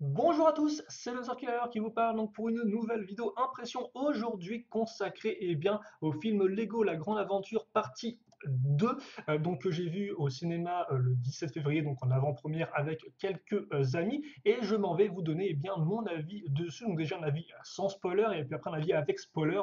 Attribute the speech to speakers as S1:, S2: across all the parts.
S1: Bonjour à tous, c'est le Killer qui vous parle donc pour une nouvelle vidéo impression aujourd'hui consacrée au film Lego La Grande Aventure partie 2 que j'ai vu au cinéma le 17 février donc en avant-première avec quelques amis et je m'en vais vous donner mon avis dessus, donc déjà un avis sans spoiler et puis après un avis avec spoiler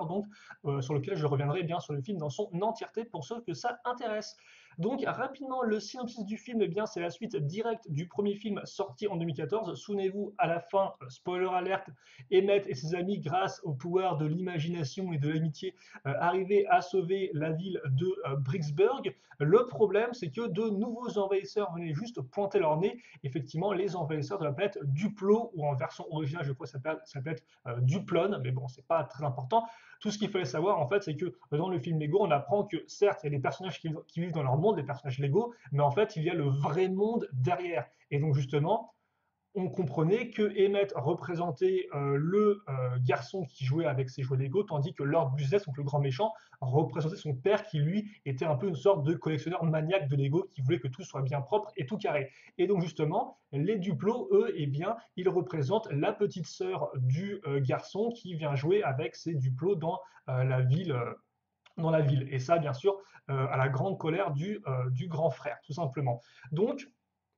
S1: sur lequel je reviendrai bien sur le film dans son entièreté pour ceux que ça intéresse. Donc rapidement, le synopsis du film, c'est la suite directe du premier film sorti en 2014. Souvenez-vous, à la fin, spoiler alerte, Emmett et ses amis, grâce au pouvoir de l'imagination et de l'amitié, arrivaient à sauver la ville de Bricksburg. Le problème, c'est que de nouveaux envahisseurs venaient juste pointer leur nez. Effectivement, les envahisseurs de la planète Duplo, ou en version originale, je crois que ça s'appelle Duplon, mais bon, c'est pas très important. Tout ce qu'il fallait savoir, en fait, c'est que dans le film Lego, on apprend que certes, il y a des personnages qui vivent dans leur monde, des personnages Lego, mais en fait, il y a le vrai monde derrière. Et donc, justement, on comprenait que Emmett représentait garçon qui jouait avec ses jouets Lego, tandis que Lord Business, donc le grand méchant, représentait son père qui lui était un peu une sorte de collectionneur maniaque de Lego qui voulait que tout soit bien propre et tout carré. Et donc justement, les Duplos, eux, ils représentent la petite sœur du garçon qui vient jouer avec ses Duplos la ville. Dans la ville. Et ça, bien sûr, à la grande colère du grand frère, tout simplement. Donc,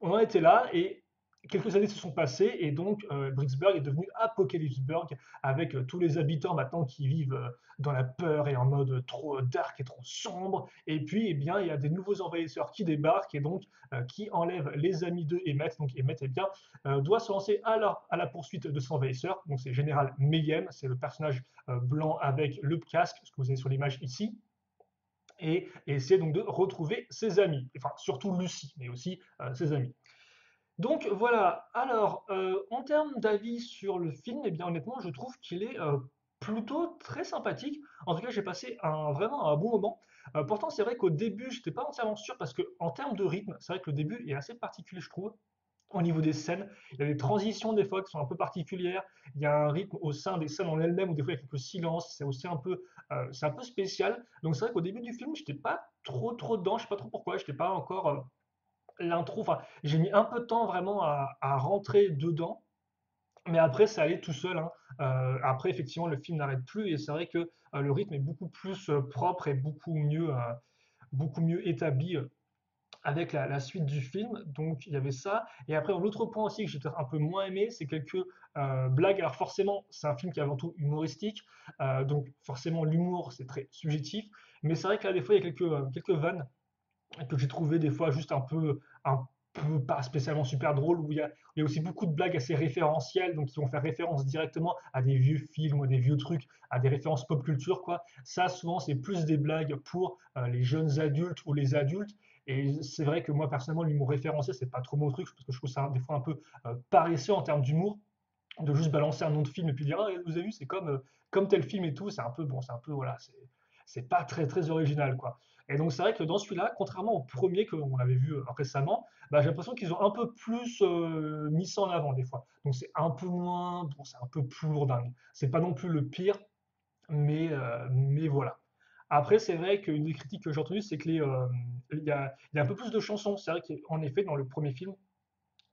S1: on en était là et quelques années se sont passées et donc Bricksburg est devenu Apocalypseburg avec tous les habitants maintenant qui vivent dans la peur et en mode trop dark et trop sombre. Et puis, il y a des nouveaux envahisseurs qui débarquent et donc qui enlèvent les amis de Emmett. Donc, Emmett, doit se lancer à la poursuite de ses envahisseurs. Donc, c'est Général Mayhem, c'est le personnage blanc avec le casque, ce que vous avez sur l'image ici et essayer donc de retrouver ses amis, enfin surtout Lucie, mais aussi ses amis. Donc voilà, alors en termes d'avis sur le film, honnêtement je trouve qu'il est plutôt très sympathique. En tout cas j'ai passé vraiment un bon moment. Pourtant c'est vrai qu'au début j'étais pas entièrement sûr parce que en termes de rythme, c'est vrai que le début est assez particulier je trouve au niveau des scènes. Il y a des transitions des fois qui sont un peu particulières. Il y a un rythme au sein des scènes en elles-mêmes où des fois il y a quelques silences. C'est aussi c'est un peu spécial. Donc c'est vrai qu'au début du film, je n'étais pas trop dedans. Je sais pas trop pourquoi. Je n'étais pas encore l'intro. Enfin, j'ai mis un peu de temps vraiment à rentrer dedans. Mais après, ça allait tout seul, hein. Après, effectivement, le film n'arrête plus et c'est vrai que le rythme est beaucoup plus propre et beaucoup mieux établi avec la suite du film. Donc il y avait ça. Et après, l'autre point aussi que j'ai peut-être un peu moins aimé, c'est quelques blagues. Alors forcément, c'est un film qui est avant tout humoristique. Donc forcément, l'humour, c'est très subjectif. Mais c'est vrai que là, des fois, il y a quelques vannes que j'ai trouvé des fois juste un peu pas spécialement super drôle, où il y a aussi beaucoup de blagues assez référentielles, donc qui vont faire référence directement à des vieux films ou à des vieux trucs, à des références pop culture, quoi. Ça, souvent, c'est plus des blagues pour les jeunes adultes ou les adultes. Et c'est vrai que moi, personnellement, l'humour référencé, c'est pas trop mon truc, parce que je trouve ça des fois un peu paresseux en termes d'humour de juste balancer un nom de film et puis dire ah, vous avez vu c'est comme tel film et tout, c'est un peu bon, c'est un peu voilà, c'est pas très original quoi. Et donc c'est vrai que dans celui-là, contrairement au premier que on avait vu récemment, bah, j'ai l'impression qu'ils ont un peu plus mis ça en avant des fois. Donc c'est un peu moins bon, c'est un peu plus lourdingue. C'est pas non plus le pire, mais voilà. Après, c'est vrai qu'une des critiques que j'ai entendues, c'est que il y a un peu plus de chansons. C'est vrai qu'en effet, dans le premier film,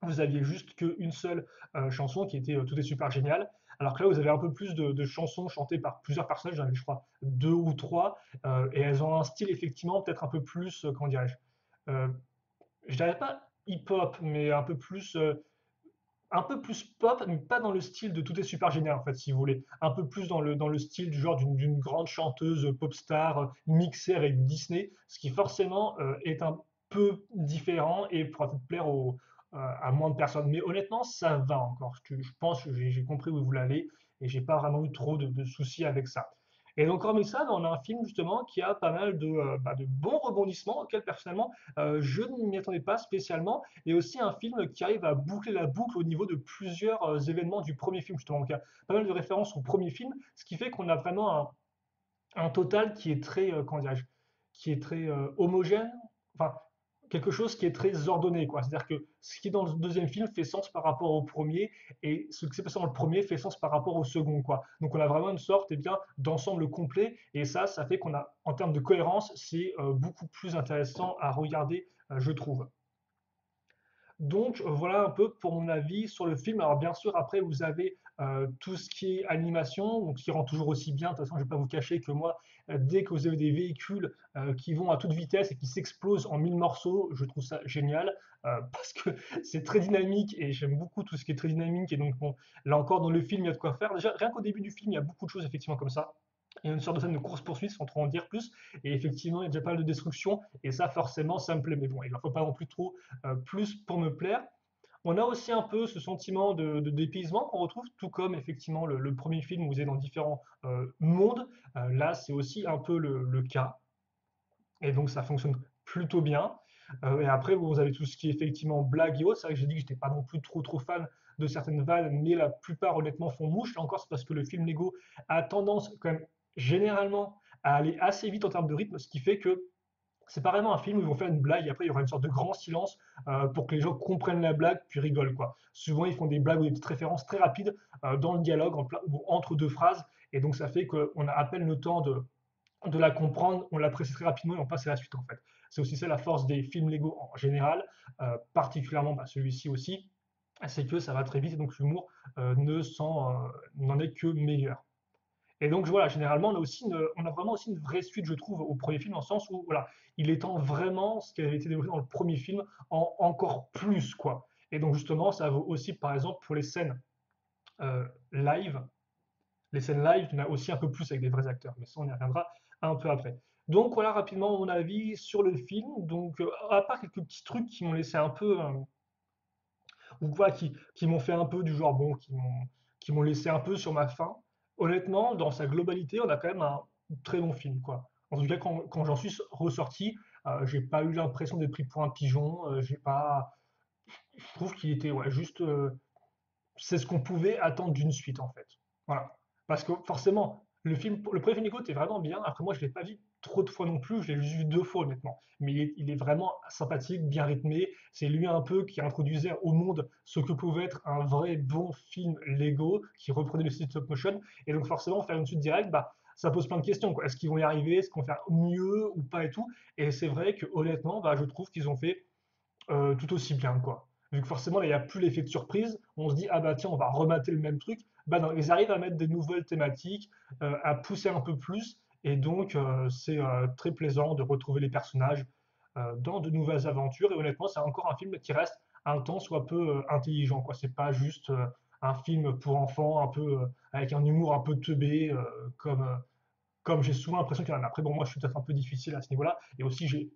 S1: vous aviez juste qu'une seule chanson qui était Tout est super génial. Alors que là, vous avez un peu plus de chansons chantées par plusieurs personnages, j'en avais, je crois, deux ou trois, et elles ont un style effectivement peut-être un peu plus, comment dirais-je, euh, je dirais pas hip-hop, mais un peu plus pop, mais pas dans le style de Tout est super génial en fait, si vous voulez. Un peu plus dans le style du genre d'une grande chanteuse pop star mixée avec Disney, ce qui forcément est un peu différent et pourra peut-être plaire à moins de personnes. Mais honnêtement, ça va encore. Je pense que j'ai compris où vous voulez aller et j'ai pas vraiment eu trop de soucis avec ça. Et donc, hormis ça, on a un film justement qui a pas mal de bons rebondissements auxquels personnellement je ne m'y attendais pas spécialement et aussi un film qui arrive à boucler la boucle au niveau de plusieurs événements du premier film, justement. Donc, il y a pas mal de références au premier film, ce qui fait qu'on a vraiment un total qui est très, comment dirais-je, qui est très homogène, enfin, quelque chose qui est très ordonné, quoi. C'est-à-dire que ce qui est dans le deuxième film fait sens par rapport au premier, et ce qui s'est passé dans le premier fait sens par rapport au second, quoi. Donc on a vraiment une sorte, d'ensemble complet, et ça fait qu'on a, en termes de cohérence, c'est beaucoup plus intéressant à regarder, je trouve. Donc voilà un peu pour mon avis sur le film. Alors bien sûr, après vous avez tout ce qui est animation, donc qui rend toujours aussi bien. De toute façon, je ne vais pas vous cacher que moi, dès que vous avez des véhicules qui vont à toute vitesse et qui s'explosent en mille morceaux, je trouve ça génial parce que c'est très dynamique et j'aime beaucoup tout ce qui est très dynamique. Et donc bon, là encore dans le film, il y a de quoi faire. Déjà, rien qu'au début du film, il y a beaucoup de choses effectivement comme ça. Il y a une sorte de scène de course-poursuite sans trop en dire plus. Et effectivement, il y a déjà pas mal de destruction. Et ça, forcément, ça me plaît. Mais bon, il n'en faut pas non plus trop plus pour me plaire. On a aussi un peu ce sentiment de dépaysement qu'on retrouve, tout comme effectivement le premier film où vous êtes dans différents mondes. Là, c'est aussi un peu le cas. Et donc, ça fonctionne plutôt bien. Et après, vous avez tout ce qui est effectivement blague et autres. C'est vrai que j'ai dit que j'étais pas non plus trop fan de certaines vannes, mais la plupart honnêtement font mouche. Là encore, c'est parce que le film Lego a tendance quand même généralement à aller assez vite en termes de rythme, ce qui fait que c'est pas vraiment un film où ils vont faire une blague et après il y aura une sorte de grand silence pour que les gens comprennent la blague puis rigolent quoi. Souvent ils font des blagues ou des petites références très rapides dans le dialogue ou entre deux phrases et donc ça fait qu'on a à peine le temps de la comprendre, on l'apprécie très rapidement et on passe à la suite en fait. C'est aussi ça la force des films Lego en général, particulièrement celui-ci aussi, c'est que ça va très vite et donc l'humour n'en est que meilleur. Et donc voilà, généralement, on a vraiment aussi une vraie suite, je trouve, au premier film, dans le sens où voilà, il étend vraiment ce qui avait été développé dans le premier film en encore plus, quoi. Et donc justement, ça vaut aussi, par exemple, pour les scènes live. Les scènes live, il y en a aussi un peu plus avec des vrais acteurs, mais ça, on y reviendra un peu après. Donc voilà rapidement mon avis sur le film. Donc à part quelques petits trucs qui m'ont laissé un peu, ou quoi, qui m'ont fait un peu du genre, bon, qui m'ont laissé un peu sur ma faim. Honnêtement, dans sa globalité, on a quand même un très bon film, quoi. En tout cas, quand j'en suis ressorti, j'ai pas eu l'impression d'être pris pour un pigeon. J'ai pas, je trouve qu'il était ouais, juste, c'est ce qu'on pouvait attendre d'une suite en fait. Voilà. Parce que forcément, le premier film Nico était vraiment bien. Après moi, je l'ai pas vu trop de fois non plus. Je l'ai juste vu deux fois honnêtement. Mais il est vraiment sympathique, bien rythmé. C'est lui un peu qui introduisait au monde ce que pouvait être un vrai bon film Lego qui reprenait le style stop motion. Et donc forcément, faire une suite directe, bah ça pose plein de questions, quoi. Est-ce qu'ils vont y arriver? Est-ce qu'ils vont faire mieux ou pas et tout? Et c'est vrai que honnêtement, bah, je trouve qu'ils ont fait tout aussi bien, quoi. Vu que forcément, là, il n'y a plus l'effet de surprise, on se dit, ah bah tiens, on va remater le même truc. Bah non, ils arrivent à mettre des nouvelles thématiques, à pousser un peu plus, et donc c'est très plaisant de retrouver les personnages dans de nouvelles aventures. Et honnêtement, c'est encore un film qui reste un temps soit peu intelligent, quoi. C'est pas juste un film pour enfants, un peu avec un humour un peu teubé, comme j'ai souvent l'impression qu'il y en a. Après, bon, moi, je suis peut-être un peu difficile à ce niveau-là, et aussi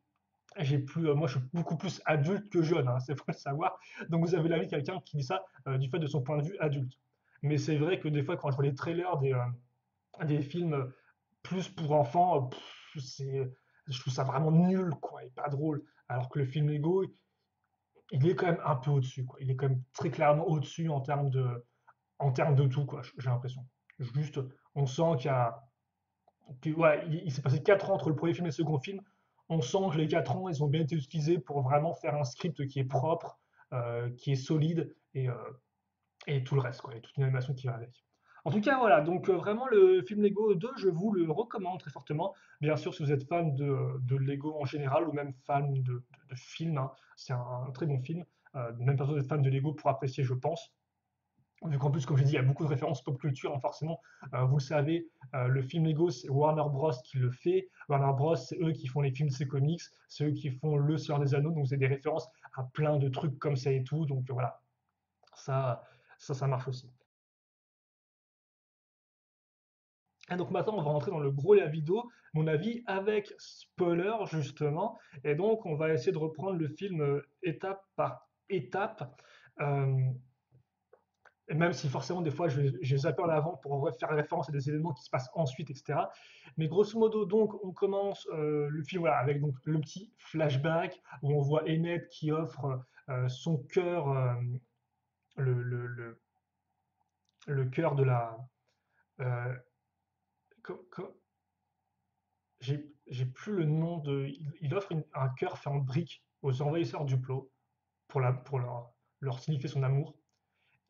S1: moi, je suis beaucoup plus adulte que jeune, hein, c'est faut le savoir. Donc, vous avez l'avis de quelqu'un qui dit ça du fait de son point de vue adulte. Mais c'est vrai que des fois, quand je vois les trailers des films plus pour enfants, je trouve ça vraiment nul, quoi, et pas drôle. Alors que le film Lego, il est quand même un peu au-dessus, quoi. Il est quand même très clairement au-dessus en termes de tout, quoi, j'ai l'impression. Juste, on sent ouais, il s'est passé 4 ans entre le premier film et le second film. On sent que les 4 ans, ils ont bien été utilisés pour vraiment faire un script qui est propre, qui est solide, et tout le reste, quoi, et toute une animation qui va avec. En tout cas, voilà, donc vraiment le film Lego 2, je vous le recommande très fortement. Bien sûr, si vous êtes fan de Lego en général, ou même fan de films, hein, c'est un très bon film. Même personne êtes fan de Lego pour apprécier, je pense. Vu qu'en plus, comme j'ai dit, il y a beaucoup de références pop culture, hein, forcément, vous le savez, le film Lego, c'est Warner Bros. Qui le fait. Warner Bros, c'est eux qui font les films, ces comics, c'est eux qui font Le Seigneur des Anneaux, donc c'est des références à plein de trucs comme ça et tout, donc voilà, ça, ça marche aussi. Et donc maintenant, on va rentrer dans le gros de la vidéo, mon avis avec spoiler, justement, et donc on va essayer de reprendre le film étape par étape. Euh, Et même si forcément des fois j'ai zappé en avant pour faire référence à des événements qui se passent ensuite, etc. Mais grosso modo, donc on commence le film voilà, avec donc, le petit flashback où on voit Emmett qui offre son cœur, le, le, le, le cœur de la... euh, co- co- j'ai plus le nom de... Il offre un cœur fait en briques aux envahisseurs du plot pour leur signifier son amour.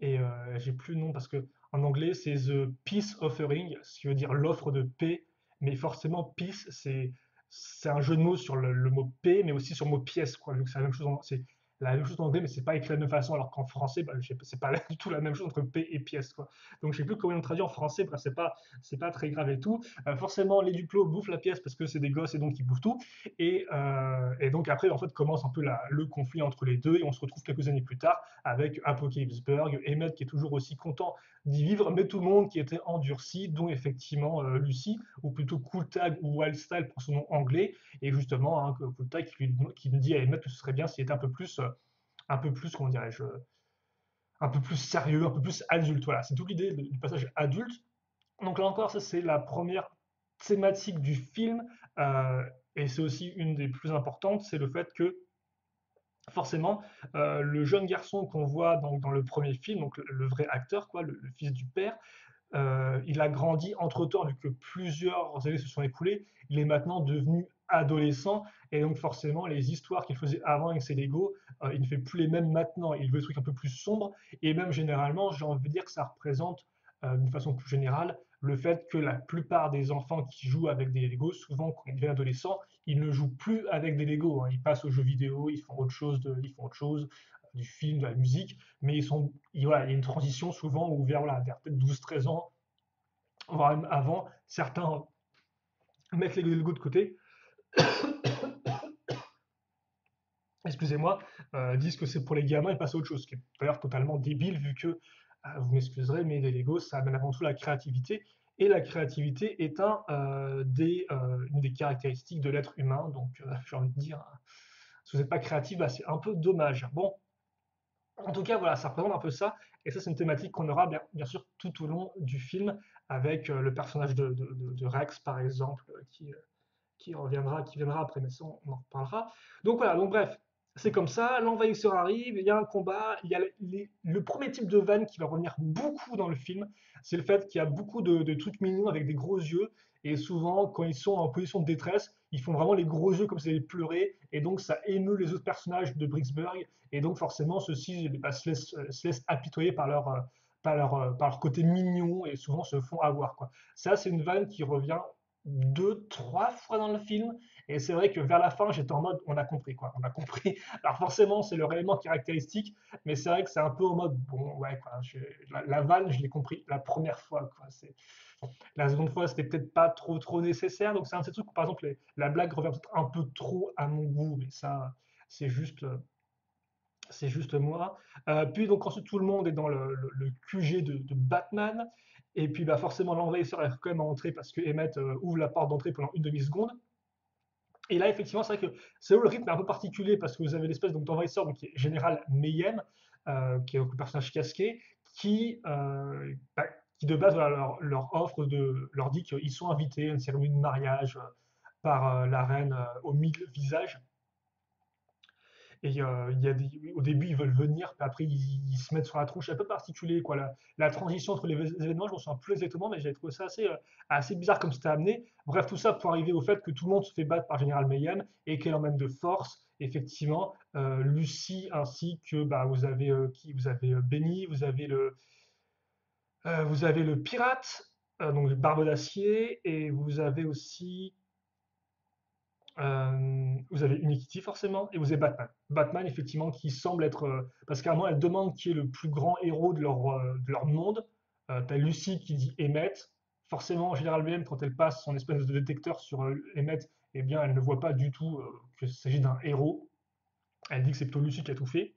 S1: Et j'ai plus le nom parce que en anglais c'est The Peace Offering, ce qui veut dire l'offre de paix, mais forcément peace c'est un jeu de mots sur le mot paix, mais aussi sur le mot pièce, quoi, vu que c'est la même chose. la même chose en anglais, mais c'est pas écrit de la même façon, alors qu'en français, bah, c'est pas du tout la même chose entre P et pièce, quoi. Donc je sais plus comment on traduit en français, bref, c'est pas très grave et tout. Forcément, les Duclos bouffent la pièce parce que c'est des gosses et donc ils bouffent tout. Et donc après, en fait, commence un peu le conflit entre les deux, et on se retrouve quelques années plus tard avec Apocalypseburg, Emmett qui est toujours aussi content d'y vivre, mais tout le monde qui était endurci, dont effectivement Lucy, ou plutôt Cool Tag ou Wild Style pour son nom anglais, et justement, hein, Cool Tag qui nous dit à Emmett que ce serait bien s'il était un peu plus, comment dirais-je, un peu plus sérieux, un peu plus adulte. Voilà, c'est toute l'idée du passage adulte. Donc là encore, ça c'est la première thématique du film, euh, et c'est aussi une des plus importantes, c'est le fait que forcément, le jeune garçon qu'on voit dans le premier film, donc le vrai acteur, quoi, le fils du père, il a grandi entre-temps, vu que plusieurs années se sont écoulées. Il est maintenant devenu adolescent, et donc forcément, les histoires qu'il faisait avant avec ses Lego, il ne fait plus les mêmes maintenant. Il veut des trucs un peu plus sombres, et même généralement, j'ai envie de dire que ça représente, d'une façon plus générale, le fait que la plupart des enfants qui jouent avec des Lego, souvent quand ils deviennent adolescents, ils ne jouent plus avec des Lego, hein. Ils passent aux jeux vidéo, ils font autre chose, du film, de la musique, mais voilà, il y a une transition souvent où voilà, vers peut-être 12-13 ans, voire même avant, certains mettent les Lego de côté, excusez-moi, disent que c'est pour les gamins et passent à autre chose, ce qui est d'ailleurs totalement débile, vu que, vous m'excuserez, mais les Lego, ça amène avant tout la créativité, et la créativité est une des caractéristiques de l'être humain, donc j'ai envie de dire, si vous n'êtes pas créatif, bah, c'est un peu dommage. Bon, en tout cas, voilà, ça représente un peu ça, et ça, c'est une thématique qu'on aura bien sûr tout au long du film, avec le personnage de Rex, par exemple, qui viendra après, mais ça, on en reparlera. Donc voilà, donc bref, c'est comme ça, l'envahisseur arrive, il y a un combat, il y a le premier type de vanne qui va revenir beaucoup dans le film, c'est le fait qu'il y a beaucoup de trucs mignons avec des gros yeux, et souvent, quand ils sont en position de détresse, ils font vraiment les gros yeux comme si ils allaient pleurer, et donc ça émeut les autres personnages de Bricksburg, et donc forcément, ceux-ci bah, se laissent apitoyer par leur côté mignon, et souvent se font avoir, quoi. Ça, c'est une vanne qui revient deux, trois fois dans le film. Et c'est vrai que vers la fin, j'étais en mode, on a compris quoi, on a compris. Alors forcément, c'est leur élément caractéristique, mais c'est vrai que c'est un peu en mode, bon, ouais, quoi, la vanne, je l'ai compris la première fois, quoi. La seconde fois, c'était peut-être pas trop nécessaire. Donc c'est un de ces trucs où, par exemple, la blague revient peut-être un peu trop à mon goût, mais ça, c'est juste, euh, c'est juste moi. Puis donc ensuite tout le monde est dans le QG de Batman. Et puis bah, forcément l'envahisseur arrive quand même à entrer parce que Emmett ouvre la porte d'entrée pendant une demi-seconde. Et là effectivement c'est vrai que c'est où le rythme est un peu particulier parce que vous avez l'espèce d'envahisseur donc, qui est Général Mayhem, qui est donc le personnage casqué, bah, qui de base voilà, leur offre leur dit qu'ils sont invités à une cérémonie de mariage par la reine aux mille visages. Et au début, ils veulent venir, puis après, ils se mettent sur la tronche. C'est un peu particulier, quoi. La transition entre les événements, je ne me souviens plus exactement, mais j'ai trouvé ça assez bizarre comme c'était amené. Bref, tout ça pour arriver au fait que tout le monde se fait battre par Général Mayhem et qu'elle emmène de force, effectivement, Lucie ainsi que bah, vous avez Benny, vous avez le pirate, donc le Barbe d'Acier, et vous avez aussi vous avez Unikitty forcément, et vous avez Batman. Batman, effectivement, qui semble être. Parce qu'à un moment, elle demande qui est le plus grand héros de leur monde. T'as Lucy qui dit Emmett. Forcément, en général, même, quand elle passe son espèce de détecteur sur Emmett, eh bien, elle ne voit pas du tout qu'il s'agit d'un héros. Elle dit que c'est plutôt Lucy qui a tout fait.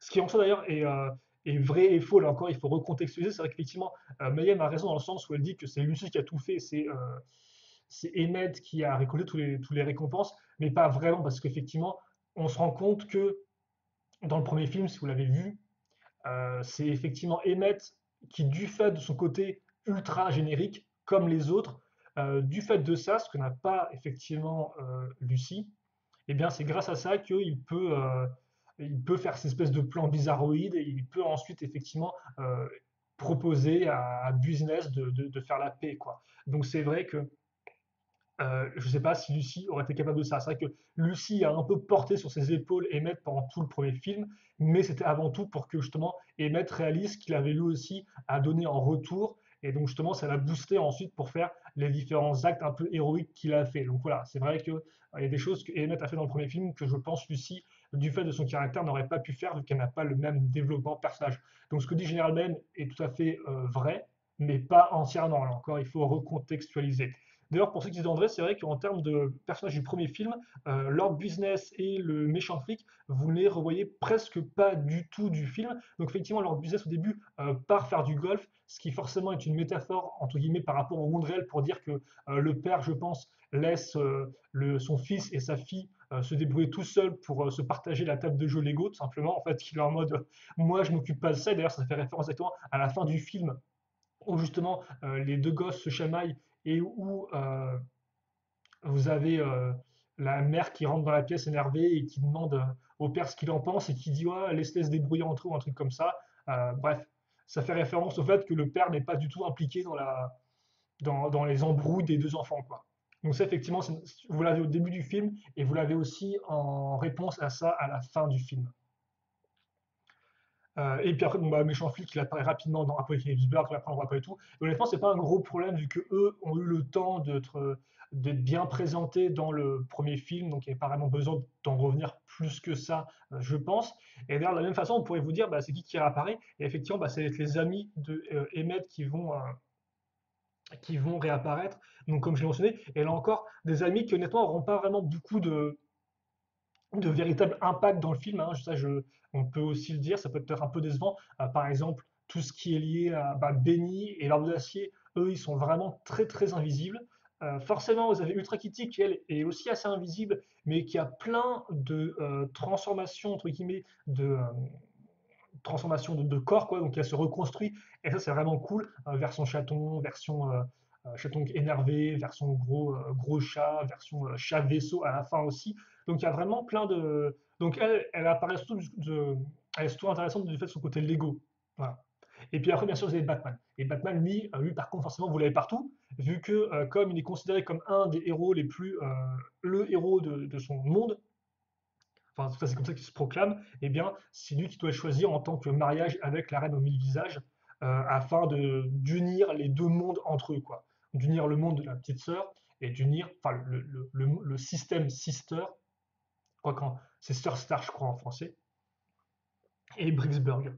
S1: Ce qui en soi d'ailleurs est vrai et faux. Là encore, il faut recontextualiser. C'est vrai qu'effectivement, Mayhem a raison dans le sens où elle dit que c'est Lucy qui a tout fait, c'est Emmett qui a récolté tous les récompenses, mais pas vraiment, parce qu'effectivement, on se rend compte que dans le premier film, si vous l'avez vu, c'est effectivement Emmett qui, du fait de son côté ultra générique, comme les autres, du fait de ça, ce que n'a pas effectivement Lucie, eh bien c'est grâce à ça il peut faire ces espèces de plans bizarroïdes et il peut ensuite effectivement proposer à Business de faire la paix, quoi. Donc c'est vrai que je ne sais pas si Lucie aurait été capable de ça. C'est vrai que Lucie a un peu porté sur ses épaules Emmett pendant tout le premier film, mais c'était avant tout pour que justement Emmett réalise qu'il avait lui aussi à donner en retour. Et donc justement, ça l'a boosté ensuite pour faire les différents actes un peu héroïques qu'il a fait. Donc voilà, c'est vrai qu'il y a des choses que Emmett a fait dans le premier film que je pense Lucie du fait de son caractère, n'aurait pas pu faire vu qu'elle n'a pas le même développement personnage. Donc ce que dit Général Même est tout à fait vrai, mais pas entièrement. Là encore, il faut recontextualiser. D'ailleurs, pour ceux qui se demanderaient, c'est vrai qu'en termes de personnage du premier film, Lord Business et le méchant flic, vous ne les revoyez presque pas du tout du film. Donc effectivement, Lord Business au début part faire du golf, ce qui forcément est une métaphore entre guillemets par rapport au monde réel pour dire que le père, je pense, laisse son fils et sa fille se débrouiller tout seuls pour se partager la table de jeu Lego, tout simplement. En fait, il est en mode moi, je m'occupe pas de ça. D'ailleurs, ça fait référence exactement à la fin du film où justement les deux gosses se chamaillent et où vous avez la mère qui rentre dans la pièce énervée et qui demande au père ce qu'il en pense et qui dit ouais, laisse-les se débrouiller entre eux, un truc comme ça. Bref, ça fait référence au fait que le père n'est pas du tout impliqué dans les embrouilles des deux enfants, quoi. Donc ça, effectivement, vous l'avez au début du film et vous l'avez aussi en réponse à ça à la fin du film. Et puis après, bon, bah, méchant flic, il apparaît rapidement dans Apocalypse Bird, après on voit pas et tout. Et honnêtement, c'est pas un gros problème vu que eux ont eu le temps d'être bien présentés dans le premier film, donc il n'y avait pas vraiment besoin d'en revenir plus que ça, je pense. Et d'ailleurs, de la même façon, on pourrait vous dire, bah, c'est qui réapparaît? Et effectivement, bah, c'est les amis de Emmett qui vont réapparaître. Donc, comme je l'ai mentionné, et là encore, des amis qui honnêtement n'auront pas vraiment beaucoup de véritable impact dans le film, hein. On peut aussi le dire, ça peut être un peu décevant. Par exemple, tout ce qui est lié à bah, Benny et l'Arbre d'Acier, eux, ils sont vraiment très très invisibles. Forcément, vous avez Ultra Kitty qui, elle, est aussi assez invisible, mais qui a plein de transformations, entre guillemets, de corps, quoi. Donc elle se reconstruit, et ça, c'est vraiment cool. Version chaton, version chaton énervé, version gros chat, version chat vaisseau à la fin aussi. Donc il y a vraiment plein de. Donc elle apparaît surtout, elle est surtout intéressante du fait de son côté Lego. Voilà. Et puis après, bien sûr, vous avez Batman. Et Batman, lui, par contre, forcément, vous l'avez partout, vu que comme il est considéré comme un des héros les plus, le héros de son monde, enfin, en tout cas, c'est comme ça qu'il se proclame, eh bien, c'est lui qui doit choisir en tant que mariage avec la reine aux mille visages, afin d'unir les deux mondes entre eux, quoi. D'unir le monde de la petite sœur et d'unir, enfin, le système Sister, quoi, quand c'est Sœur Star, je crois, en français, et Bricksburg.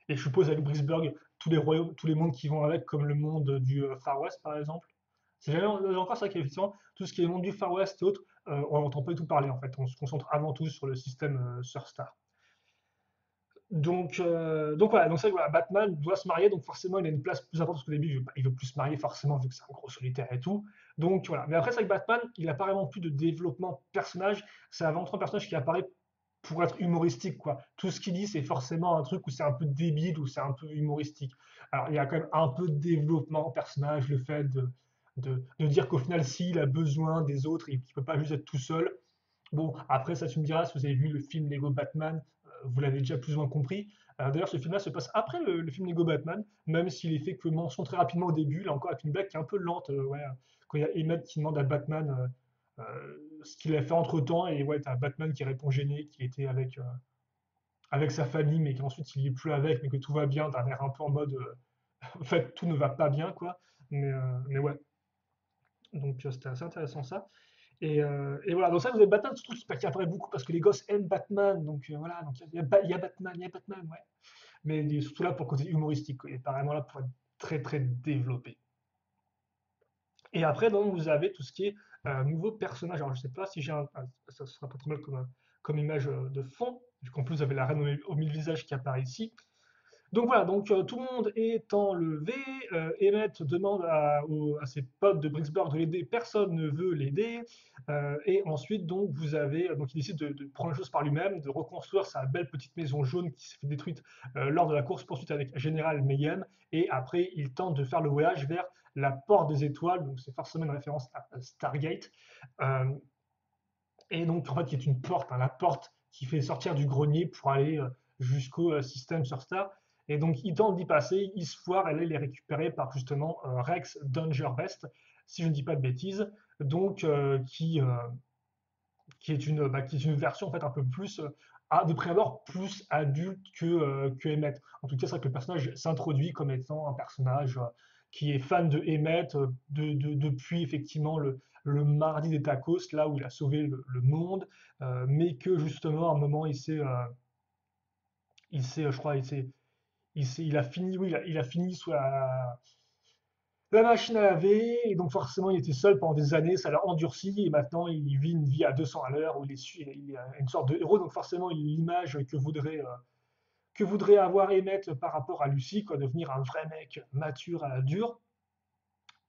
S1: Et je suppose avec Bricksburg, tous les royaumes, tous les mondes qui vont avec, comme le monde du Far West, par exemple. C'est jamais encore ça qu'effectivement, tout ce qui est le monde du Far West et autres, on n'entend pas du tout parler en fait. On se concentre avant tout sur le système Surstar. Donc voilà, donc ça, voilà, Batman doit se marier, donc forcément il a une place plus importante parce qu'au début il veut plus se marier forcément vu que c'est un gros solitaire et tout. Donc voilà, mais après c'est que Batman, il n'a pas vraiment plus de développement personnage, c'est avant tout un personnage qui apparaît pour être humoristique, quoi. Tout ce qu'il dit c'est forcément un truc où c'est un peu débile, où c'est un peu humoristique. Alors il y a quand même un peu de développement personnage, le fait de dire qu'au final s'il a besoin des autres, il ne peut pas juste être tout seul. Bon, après, ça, tu me diras, si vous avez vu le film Lego Batman, vous l'avez déjà plus ou moins compris. D'ailleurs, ce film-là se passe après le film Lego Batman, même s'il est fait que mention très rapidement au début, là encore avec une blague qui est un peu lente, ouais, quand il y a Emmett qui demande à Batman ce qu'il a fait entre-temps, et ouais, t'as Batman qui répond gêné, qui était avec sa famille, mais qu'ensuite il n'y est plus avec, mais que tout va bien, d'un air un peu en mode, en fait, tout ne va pas bien, quoi. Mais ouais, donc c'était assez intéressant ça. Et voilà, donc ça, vous avez Batman, surtout qui apparaît beaucoup parce que les gosses aiment Batman, donc voilà, donc il y a Batman, ouais. Mais il est surtout là pour le côté humoristique, quoi. Il est pas vraiment là pour être très très développé. Et après, donc, vous avez tout ce qui est nouveaux personnages. Alors, je sais pas si ça sera pas trop mal comme image de fond, vu qu'en plus, vous avez la reine aux mille visages qui apparaît ici. Donc voilà, donc tout le monde est enlevé. Emmett demande à ses potes de Bricksburg de l'aider, personne ne veut l'aider. Et ensuite, donc donc il décide de prendre les choses par lui-même, de reconstruire sa belle petite maison jaune qui s'est fait détruite lors de la course poursuite avec Général Mayhem. Et après, il tente de faire le voyage vers la Porte des Étoiles, donc c'est forcément une référence à Stargate. Euh, et donc en fait, qui est une porte, hein, la porte qui fait sortir du grenier pour aller jusqu'au système sur Star. Et donc il tente d'y passer, il se foire, et là il est récupéré par justement Rex Dangerbest, si je ne dis pas de bêtises, donc qui est une version en fait un peu plus, de prime abord, plus adulte que Emmett. En tout cas, c'est vrai que le personnage s'introduit comme étant un personnage qui est fan de Emmett depuis effectivement le mardi des tacos, là où il a sauvé le monde, mais que justement, à un moment, je crois, il a fini, oui, il a fini sous la machine à laver, et donc forcément, il était seul pendant des années, ça l'a endurci, et maintenant, il vit une vie à 200 à l'heure, où il est une sorte de héros, donc forcément, l'image que voudrait avoir Emmett par rapport à Lucy, quoi, devenir un vrai mec mature à la dure.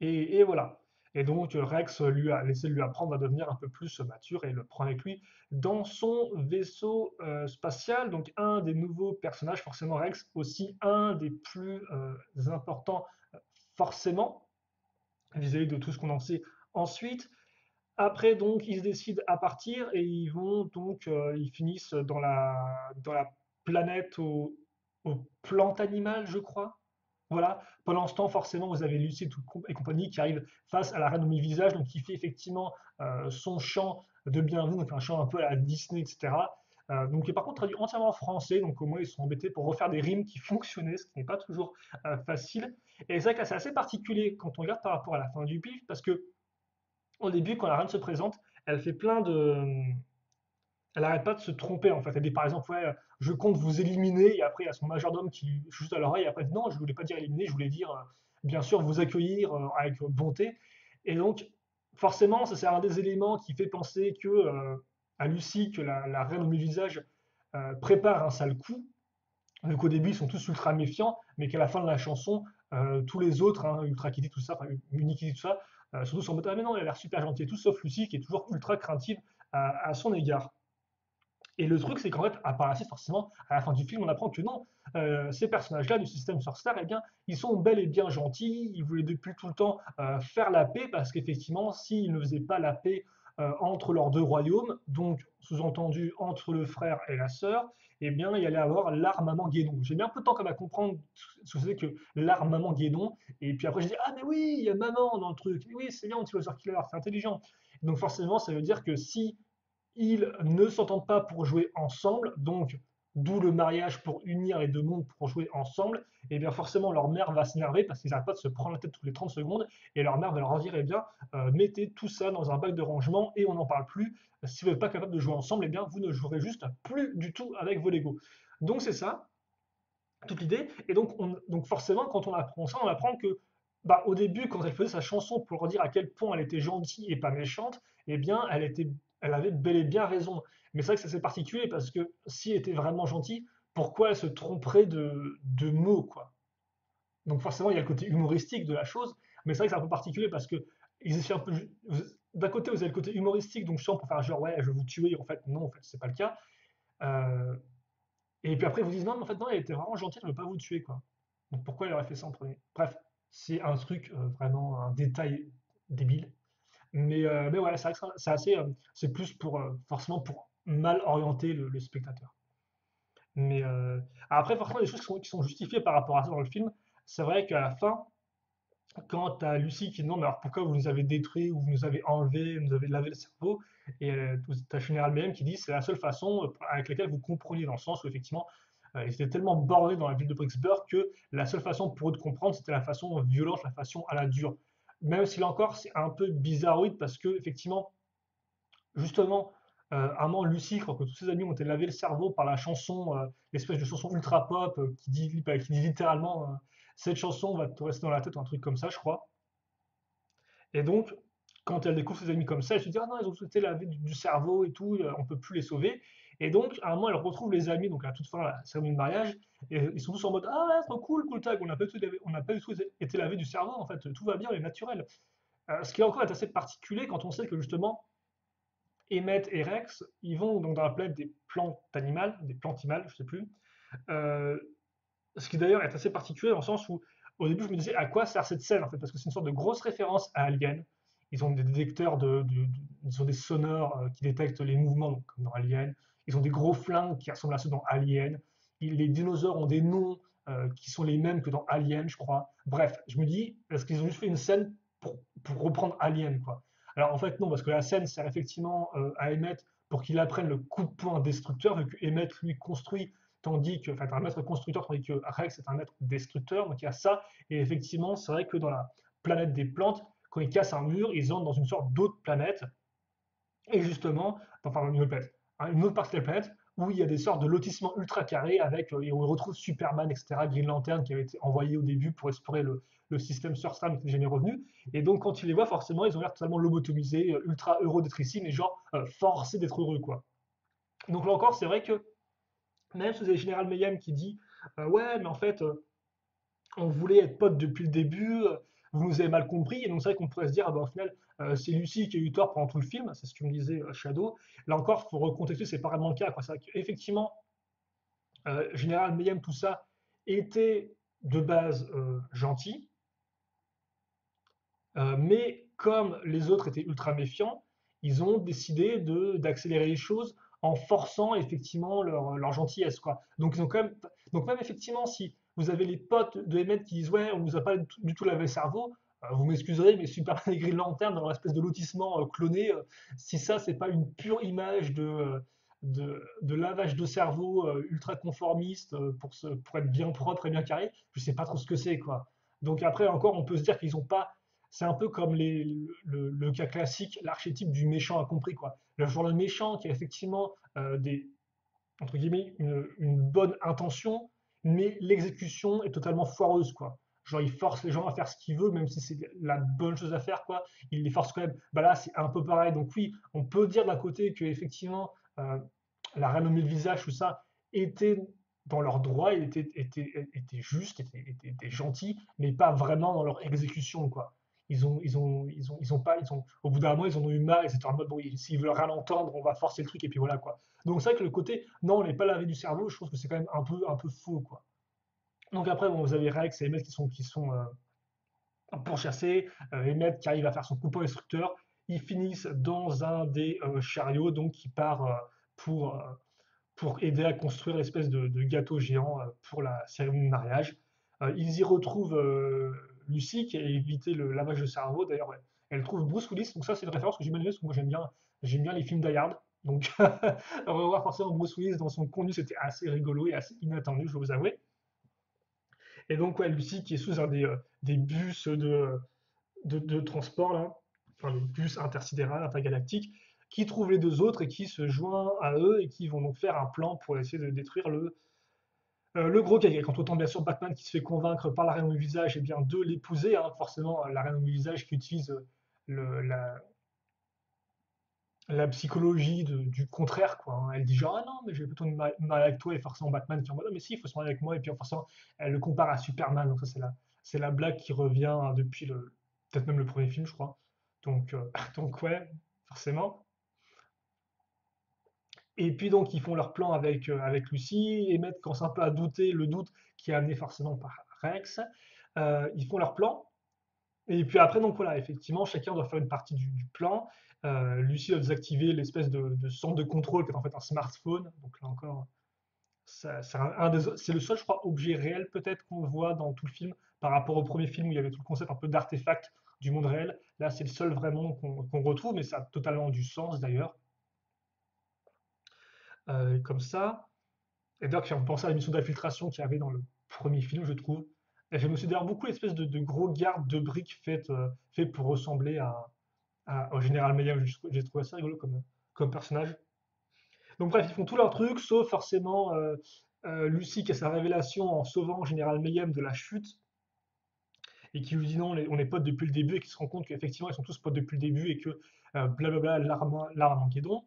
S1: Et voilà. Et donc Rex lui a laissé lui apprendre à devenir un peu plus mature et le prend avec lui dans son vaisseau spatial. Donc un des nouveaux personnages, forcément Rex, aussi un des plus importants, forcément, vis-à-vis de tout ce qu'on en sait ensuite. Après, donc, ils se décident à partir et ils finissent dans la planète aux plantes animales, je crois. Voilà. Pendant ce temps, forcément, vous avez Lucie et compagnie qui arrivent face à la reine au mille visages, donc qui fait effectivement son chant de bienvenue, donc un chant un peu à la Disney, etc. Donc, qui est par contre traduit entièrement en français, donc au moins ils sont embêtés pour refaire des rimes qui fonctionnaient, ce qui n'est pas toujours facile. Et c'est vrai que là, c'est assez particulier quand on regarde par rapport à la fin du pif, parce que au début, quand la reine se présente, elle fait plein de. Elle n'arrête pas de se tromper en fait. Elle dit par exemple, ouais, je compte vous éliminer, et après il y a son majordome qui lui juste à l'oreille, et après elle dit, non, je voulais pas dire éliminer, je voulais dire bien sûr vous accueillir avec bonté. Et donc, forcément, ça c'est un des éléments qui fait penser à Lucie que la reine au mille visages prépare un sale coup, vu qu'au début ils sont tous ultra méfiants, mais qu'à la fin de la chanson, tous les autres, hein, Ultra Kitty, tout ça, enfin Unikitty, tout ça, sont tous en mode ah mais non, elle a l'air super gentille et tout, sauf Lucie qui est toujours ultra craintive à son égard. Et le truc, c'est qu'en fait, à part la suite, forcément, à la fin du film, on apprend que non, ces personnages-là du système Surstar, eh bien, ils sont bel et bien gentils, ils voulaient depuis tout le temps faire la paix, parce qu'effectivement, s'ils ne faisaient pas la paix entre leurs deux royaumes, donc sous-entendu entre le frère et la sœur, eh bien, il y allait avoir l'Armageddon. J'ai mis un peu de temps comme à comprendre ce que c'est que l'Armageddon, et puis après j'ai dit, ah mais oui, il y a maman dans le truc, oui, c'est bien, Anti-Loser Killer, c'est intelligent. Donc forcément, ça veut dire que si ils ne s'entendent pas pour jouer ensemble, donc d'où le mariage pour unir les deux mondes pour jouer ensemble, et bien forcément leur mère va s'énerver parce qu'ils n'arrêtent pas de se prendre la tête tous les 30 secondes, et leur mère va leur dire, eh bien, mettez tout ça dans un bac de rangement et on n'en parle plus. Si vous n'êtes pas capable de jouer ensemble, eh bien, vous ne jouerez juste plus du tout avec vos Lego. Donc c'est ça, toute l'idée. Et donc forcément, quand on apprend ça, on apprend que bah, au début, quand elle faisait sa chanson pour leur dire à quel point elle était gentille et pas méchante, eh bien, elle avait bel et bien raison. Mais c'est vrai que c'est assez particulier parce que si elle était vraiment gentille, pourquoi elle se tromperait de mots, quoi. Donc forcément, il y a le côté humoristique de la chose, mais c'est vrai que c'est un peu particulier parce que ils essaient un peu. D'un côté, vous avez le côté humoristique, donc je sens pour faire genre ouais, je vais vous tuer. En fait, non, en fait, c'est pas le cas. Euh, et puis après, ils vous disent non, mais en fait, non, elle était vraiment gentille, elle ne veut pas vous tuer, quoi. Donc pourquoi elle aurait fait ça en premier? Bref, c'est un truc, vraiment, un détail débile. Mais voilà, c'est vrai que c'est assez, c'est plus pour, forcément, pour mal orienter le spectateur. Mais après, forcément, des choses qui sont justifiées par rapport à ça dans le film. C'est vrai qu'à la fin, quand tu as Lucie qui dit non, mais alors pourquoi vous nous avez détruits ou vous nous avez enlevés, vous nous avez lavé le cerveau, et tu as Général BM qui dit c'est la seule façon avec laquelle vous compreniez, dans le sens où effectivement ils étaient tellement bornés dans la ville de Bricksburg que la seule façon pour eux de comprendre c'était la façon violente, la façon à la dure. Même si là encore c'est un peu bizarroïde parce que effectivement, justement, à un moment, Lucie, quand que tous ses amis ont été laver le cerveau par la chanson, l'espèce de chanson ultra pop qui dit littéralement cette chanson va te rester dans la tête ou un truc comme ça, je crois. Et donc, quand elle découvre ses amis comme ça, elle se dit ah non, ils ont sauté la vie du cerveau et tout, on peut plus les sauver. Et donc, à un moment, elle retrouve les amis, donc à toute fin, la cérémonie de mariage, et ils sont tous en mode ah ouais, trop cool, cool tag, on n'a pas du tout été lavé du cerveau, en fait, tout va bien, on est naturel. Ce qui encore est assez particulier quand on sait que justement, Emmett et Rex, ils vont donc dans la planète des plantimales, je sais plus. Euh, Ce qui d'ailleurs est assez particulier dans le sens où, au début, je me disais à quoi sert cette scène en fait, parce que c'est une sorte de grosse référence à Alien. Ils ont des détecteurs ils ont des sonores qui détectent les mouvements, donc, comme dans Alien. Ils ont des gros flingues qui ressemblent à ceux dans Alien. Les dinosaures ont des noms qui sont les mêmes que dans Alien, je crois. Bref, je me dis, est-ce qu'ils ont juste fait une scène pour reprendre Alien, quoi? Alors en fait, non, parce que la scène sert effectivement à Emmett pour qu'il apprenne le coup de poing destructeur, vu que Emmett lui construit enfin, un maître constructeur, tandis que Rex est un maître destructeur, donc il y a ça, et effectivement, c'est vrai que dans la planète des plantes, quand ils cassent un mur, ils entrent dans une sorte d'autre planète, et justement, enfin une autre planète, hein, une autre partie de la planète, où il y a des sortes de lotissements ultra carrés avec, et on retrouve Superman, etc., Green Lantern qui avait été envoyé au début pour explorer le système Surslam qui n'est jamais revenu. Et donc quand tu les vois, forcément, ils ont l'air totalement lobotomisés, ultra heureux d'être ici, mais genre forcés d'être heureux, quoi. Donc là encore, c'est vrai que même si vous avez Général Mayhem qui dit ouais, mais en fait, on voulait être potes depuis le début, vous nous avez mal compris, et donc c'est vrai qu'on pourrait se dire, ah bah, au final, c'est Lucie qui a eu tort pendant tout le film, c'est ce que me disait Shadow. Là encore, il faut recontexter, c'est pas vraiment le cas, quoi. C'est vrai qu'effectivement, Général Mayhem, tout ça, était de base gentil, mais comme les autres étaient ultra méfiants, ils ont décidé d'accélérer les choses en forçant effectivement leur gentillesse, quoi. Donc ils ont quand même, donc même effectivement, si vous avez les potes de Emmett qui disent ouais, on vous a pas du tout lavé le cerveau, vous m'excuserez, mais Superman et Green Lantern dans leur espèce de lotissement cloné, si ça c'est pas une pure image de lavage de cerveau ultra conformiste pour être bien propre et bien carré, je sais pas trop ce que c'est, quoi. Donc après encore, on peut se dire qu'ils ont pas, c'est un peu comme le cas classique, l'archétype du méchant incompris, quoi. Le méchant qui a effectivement entre guillemets, une bonne intention, mais l'exécution est totalement foireuse, quoi. Genre, il force les gens à faire ce qu'il veut, même si c'est la bonne chose à faire, quoi. Il les force quand même. Bah là, c'est un peu pareil. Donc oui, on peut dire d'un côté que effectivement, la renommée le visage, tout ça, était dans leur droit, était juste, était gentil, mais pas vraiment dans leur exécution, quoi. Au bout d'un moment, ils en ont eu marre, ils étaient en mode, bon, s'ils veulent rien entendre, on va forcer le truc, et puis voilà, quoi. Donc c'est vrai que le côté, non, on n'est pas lavé du cerveau, je trouve que c'est quand même un peu faux, quoi. Donc après, bon, vous avez Rex et Emmett qui sont pourchassés, Emmett qui arrive à faire son coupon instructeur, ils finissent dans un des chariots, donc qui part pour, euh, pour aider à construire l'espèce de gâteau géant pour la cérémonie de mariage. Ils y retrouvent Lucie qui a évité le lavage de cerveau. D'ailleurs, ouais, elle trouve Bruce Willis. Donc ça, c'est une référence que j'ai bien aimée parce que moi j'aime bien les films Die Hard. Donc revoir forcément Bruce Willis dans son contenu, c'était assez rigolo et assez inattendu, je dois vous avouer. Et donc ouais, Lucie qui est sous un des bus de transport là, enfin le bus intersidéral, intergalactique, qui trouve les deux autres et qui se joint à eux et qui vont donc faire un plan pour essayer de détruire le gros cahier. Quand autant bien sûr Batman qui se fait convaincre par la reine au visage et bien de l'épouser, hein, forcément la reine au visage qui utilise le- la, la psychologie du contraire, quoi, hein. Elle dit genre ah non mais j'ai plutôt une mal avec toi, et forcément Batman qui est en mode ah, mais si il faut se marier avec moi, et puis forcément elle le compare à Superman, donc ça c'est la blague qui revient hein, depuis peut-être même le premier film je crois. Donc donc ouais, forcément. Et puis donc ils font leur plan avec Lucie, et Emmett commence un peu à douter, le doute qui est amené forcément par Rex. Ils font leur plan, et puis après donc voilà, effectivement chacun doit faire une partie du plan. Lucie doit désactiver l'espèce de centre de contrôle qui est en fait un smartphone. Donc là encore, c'est le seul je crois objet réel peut-être qu'on voit dans tout le film par rapport au premier film où il y avait tout le concept un peu d'artefact du monde réel. Là c'est le seul vraiment qu'on retrouve, mais ça a totalement du sens d'ailleurs. Comme ça. Et d'ailleurs, j'ai pensé à l'émission d'infiltration qu'il y avait dans le premier film, je trouve. Et j'aime aussi d'ailleurs beaucoup l'espèce de gros garde de briques fait pour ressembler au général Mayhem. J'ai trouvé ça rigolo comme personnage. Donc bref, ils font tout leur truc, sauf forcément Lucie qui a sa révélation en sauvant Général Mayhem de la chute, et qui lui dit non, on est potes depuis le début, et qui se rend compte qu'effectivement ils sont tous potes depuis le début, et que blablabla, l'Armageddon.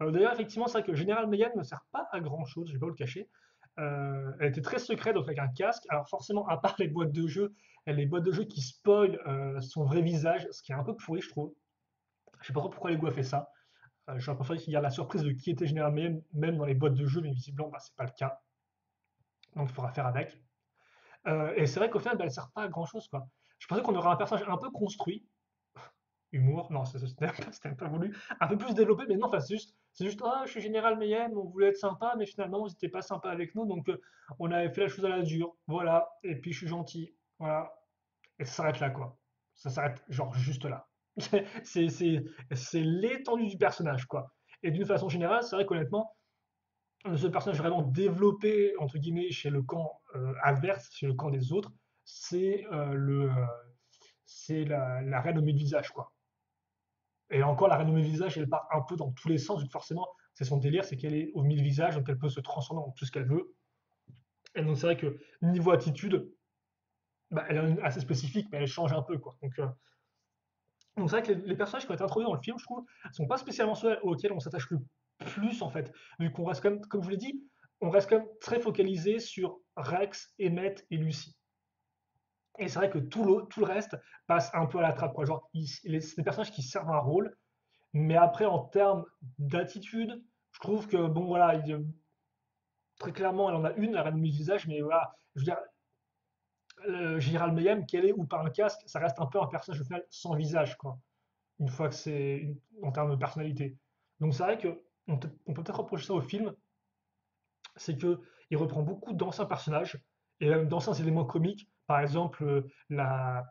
S1: D'ailleurs, effectivement, c'est vrai que Général Mayhem ne sert pas à grand chose, je vais pas vous le cacher. Elle était très secrète, donc avec un casque. Alors forcément, à part les boîtes de jeu, elle a les boîtes de jeu qui spoilent son vrai visage, ce qui est un peu pourri, je trouve. Je sais pas trop pourquoi les a fait ça. J'aurais préféré qu'il y ait la surprise de qui était Général Mayhem, même dans les boîtes de jeu, mais visiblement, bah, c'est pas le cas. Donc il faudra faire avec. Et c'est vrai qu'au final, bah, elle sert pas à grand chose, quoi. Je pensais qu'on aurait un personnage un peu construit, humour, non, c'était même pas voulu, un peu plus développé, mais non, enfin, c'est juste, ah, je suis Général Mayhem, on voulait être sympa, mais finalement, vous n'étiez pas sympa avec nous, donc on avait fait la chose à la dure, voilà, et puis je suis gentil, voilà, et ça s'arrête là, quoi. Ça s'arrête, genre, juste là. C'est c'est- c'est l'étendue du personnage, quoi. Et d'une façon générale, c'est vrai qu'honnêtement, ce personnage vraiment développé, entre guillemets, chez le camp adverse, chez le camp des autres, c'est c'est la reine au mille visages, quoi. Et encore, la reine au mille visages, elle part un peu dans tous les sens, vu que forcément, c'est son délire, c'est qu'elle est au mille visages, donc elle peut se transformer en tout ce qu'elle veut. Et donc c'est vrai que niveau attitude, bah, elle est assez spécifique, mais elle change un peu, quoi. Donc c'est vrai que les personnages qui ont été introduits dans le film, je trouve, sont pas spécialement ceux auxquels on s'attache le plus, en fait. Vu qu'on reste quand même, comme je vous l'ai dit, on reste quand même très focalisé sur Rex, Emmett et Lucy. Et c'est vrai que tout le reste passe un peu à la trappe, quoi. Genre, c'est des personnages qui servent un rôle, mais après, en termes d'attitude, je trouve que, bon, voilà, très clairement, elle en a une, la reine du visage, mais voilà, je veux dire, Gérald Mayhem, qu'elle est ou pas un casque, ça reste un peu un personnage au final sans visage, quoi. Une fois que en termes de personnalité. Donc c'est vrai que on peut peut-être reprocher ça au film, c'est que il reprend beaucoup d'anciens personnages et même d'anciens éléments comiques. Par exemple, la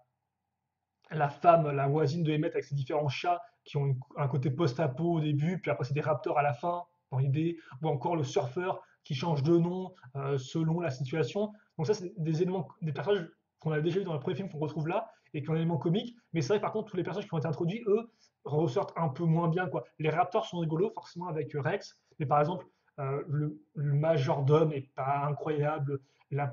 S1: femme, la voisine de Emmett avec ses différents chats qui ont un côté post-apo au début, puis après c'est des raptors à la fin, dans l'idée, ou encore le surfeur qui change de nom selon la situation. Donc ça, c'est des éléments, des personnages qu'on a déjà vu dans le premier film qu'on retrouve là, et qui ont un élément comique. Mais c'est vrai par contre, tous les personnages qui ont été introduits, eux, ressortent un peu moins bien, quoi. Les raptors sont rigolos, forcément, avec Rex, mais par exemple, le majordome est pas incroyable, la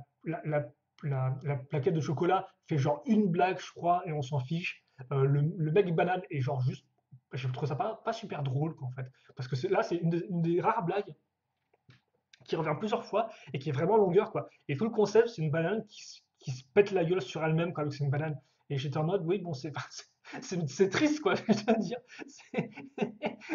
S1: la plaquette de chocolat fait genre une blague, je crois, et on s'en fiche. Le mec banane est genre juste. Je trouve ça pas super drôle, quoi, en fait. Parce que là, c'est une des rares blagues qui revient plusieurs fois et qui est vraiment longueur, quoi. Et tout le concept, c'est une banane qui se pète la gueule sur elle-même, quoi, donc c'est une banane. Et j'étais en mode, oui, bon, c'est triste, quoi, je veux dire.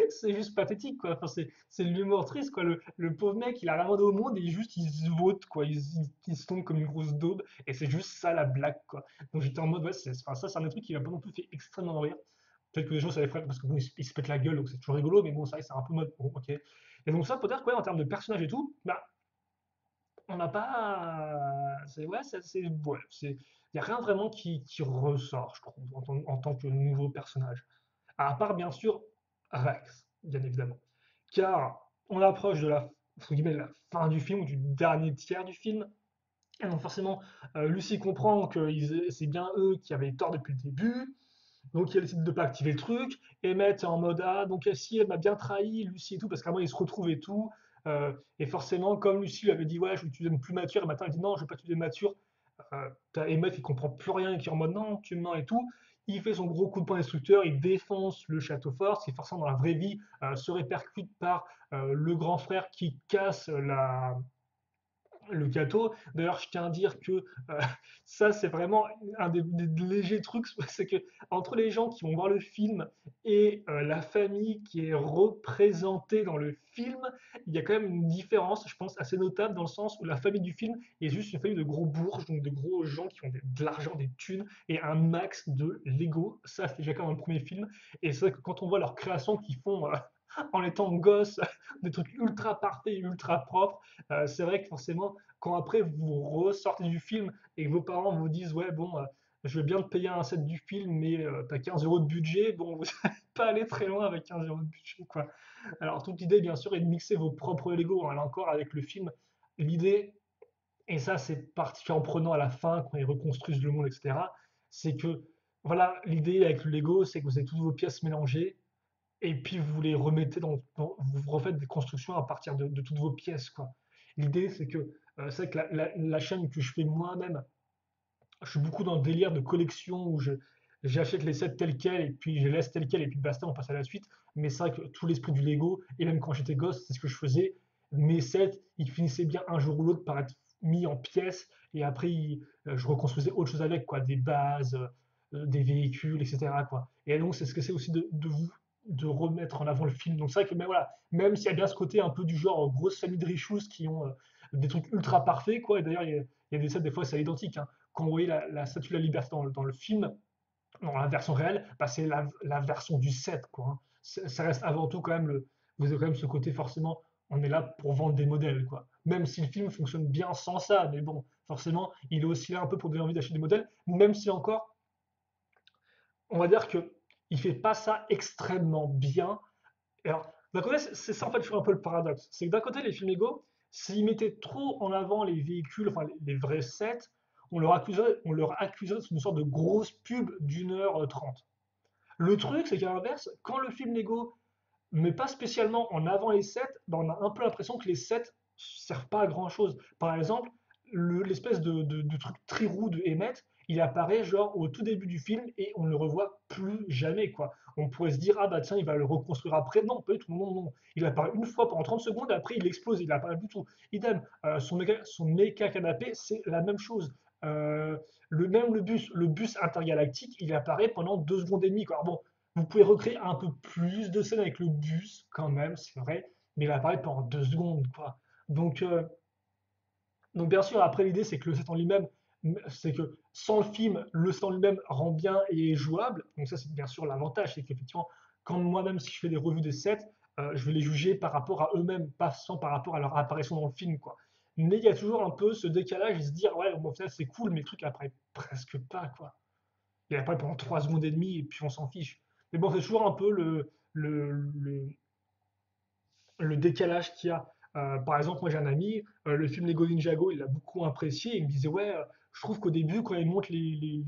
S1: C'est c'est juste pathétique, quoi. Enfin, c'est de l'humour triste, quoi. Le pauvre mec, il a rien demandé au monde et il se vote, quoi. Il se tombe comme une grosse daube et c'est juste ça la blague, quoi. Donc j'étais en mode, ouais, enfin, ça, c'est un des trucs qui m'a pas non plus fait extrêmement rire. Peut-être que les gens, ça les ferait parce que bon, il se pète la gueule, donc c'est toujours rigolo, mais bon, ça, c'est un peu mode, bon, ok. Et donc ça, peut-être, quoi, en termes de personnages et tout, bah, on n'a pas. C'est ouais, ouais, il y a rien vraiment qui ressort, je trouve, en tant que nouveau personnage. À part bien sûr Rex, bien évidemment, car on approche de entre guillemets, la fin du film ou du dernier tiers du film. Et donc forcément, Lucie comprend que c'est bien eux qui avaient tort depuis le début. Donc elle décide de pas activer le truc. Emmett est en mode ah donc si elle m'a bien trahi, Lucie et tout, parce qu'à moi ils se retrouvent et tout. Et forcément, comme Lucie lui avait dit ouais je veux que tu deviennes plus mature, et maintenant elle dit non je veux pas que tu deviennes mature. T'as Emmett qui comprend plus rien et qui est en mode non tu me mens et tout. Il fait son gros coup de poing destructeur, il défonce le château fort, ce qui forcément dans la vraie vie se répercute par le grand frère qui casse le gâteau. D'ailleurs, je tiens à dire que ça, c'est vraiment un des légers trucs, c'est que entre les gens qui vont voir le film et la famille qui est représentée dans le film, il y a quand même une différence, je pense, assez notable dans le sens où la famille du film est juste une famille de gros bourges, donc de gros gens qui ont de l'argent, des thunes et un max de Lego. Ça, c'était déjà comme dans le premier film. Et c'est vrai que quand on voit leurs créations qu'ils font en étant gosses, des trucs ultra parfaits, ultra propres, c'est vrai que forcément, quand après vous ressortez du film et que vos parents vous disent ouais bon je vais bien te payer un set du film mais t'as 15 euros de budget, bon vous n'allez pas aller très loin avec 15 euros de budget, quoi. Alors toute l'idée bien sûr est de mixer vos propres Lego, hein. Là encore avec le film, l'idée, et ça c'est particulièrement prenant à la fin quand ils reconstruisent le monde, etc., c'est que voilà, l'idée avec le Lego c'est que vous avez toutes vos pièces mélangées et puis vous les remettez vous refaites des constructions à partir de toutes vos pièces, quoi. L'idée, c'est que c'est vrai que la chaîne que je fais moi-même, je suis beaucoup dans le délire de collection où j'achète les sets tels quels et puis je les laisse tels quels et puis basta, on passe à la suite. Mais c'est vrai que tout l'esprit du Lego, et même quand j'étais gosse, c'est ce que je faisais. Mes sets, ils finissaient bien un jour ou l'autre par être mis en pièces et après je reconstruisais autre chose avec, quoi, des bases, des véhicules, etc., quoi. Et donc c'est ce que c'est aussi de remettre en avant le film. Donc c'est vrai que mais voilà, même s'il y a bien ce côté un peu du genre grosse famille de richoux qui ont des trucs ultra parfaits, quoi. Et d'ailleurs il y a des sets des fois c'est identique, hein. Quand vous voyez la statue de la liberté dans le film, dans la version réelle, bah, c'est la version du 7, quoi, hein. Ça reste avant tout quand même vous avez quand même ce côté forcément, on est là pour vendre des modèles, quoi. Même si le film fonctionne bien sans ça, mais bon, forcément, il est aussi là un peu pour donner envie d'acheter des modèles, même si encore, on va dire que il fait pas ça extrêmement bien. Et alors, d'un côté, c'est ça en fait, je trouve un peu le paradoxe. C'est que d'un côté, les films Lego, s'ils mettaient trop en avant les véhicules, enfin les vrais sets, on leur accusait d'être une sorte de grosse pub d'1h30. Le truc, c'est qu'à l'inverse, quand le film Lego met pas spécialement en avant les sets, ben on a un peu l'impression que les sets servent pas à grand chose. Par exemple, l'espèce de truc trirou de Emmett, il apparaît genre au tout début du film et on ne le revoit plus jamais quoi. On pourrait se dire ah bah tiens il va le reconstruire après. Non, pas du tout, non, non. Il apparaît une fois pendant 30 secondes, après il explose, il apparaît plus du tout. Idem, son méca canapé, c'est la même chose. Euh, même le bus intergalactique, il apparaît pendant 2 secondes et demie. Quoi. Alors bon, vous pouvez recréer un peu plus de scènes avec le bus, quand même, c'est vrai, mais il apparaît pendant 2 secondes, quoi. Donc, euh, donc bien sûr, après l'idée, c'est que le set en lui-même, c'est que sans le film, le set en lui-même rend bien et est jouable. Donc ça, c'est bien sûr l'avantage, c'est qu'effectivement, quand moi-même, si je fais des revues de sets, je vais les juger par rapport à eux-mêmes, pas sans par rapport à leur apparition dans le film, quoi. Mais il y a toujours un peu ce décalage et se dire, ouais, bon, au final, c'est cool, mais le truc apparaît presque pas, quoi. Il apparaît pendant 3 secondes et demie et puis on s'en fiche. Mais bon, c'est toujours un peu le, le, le décalage qu'il y a. Par exemple, moi j'ai un ami, le film Lego Ninjago, il l'a beaucoup apprécié. Il me disait, ouais, je trouve qu'au début, quand ils montrent les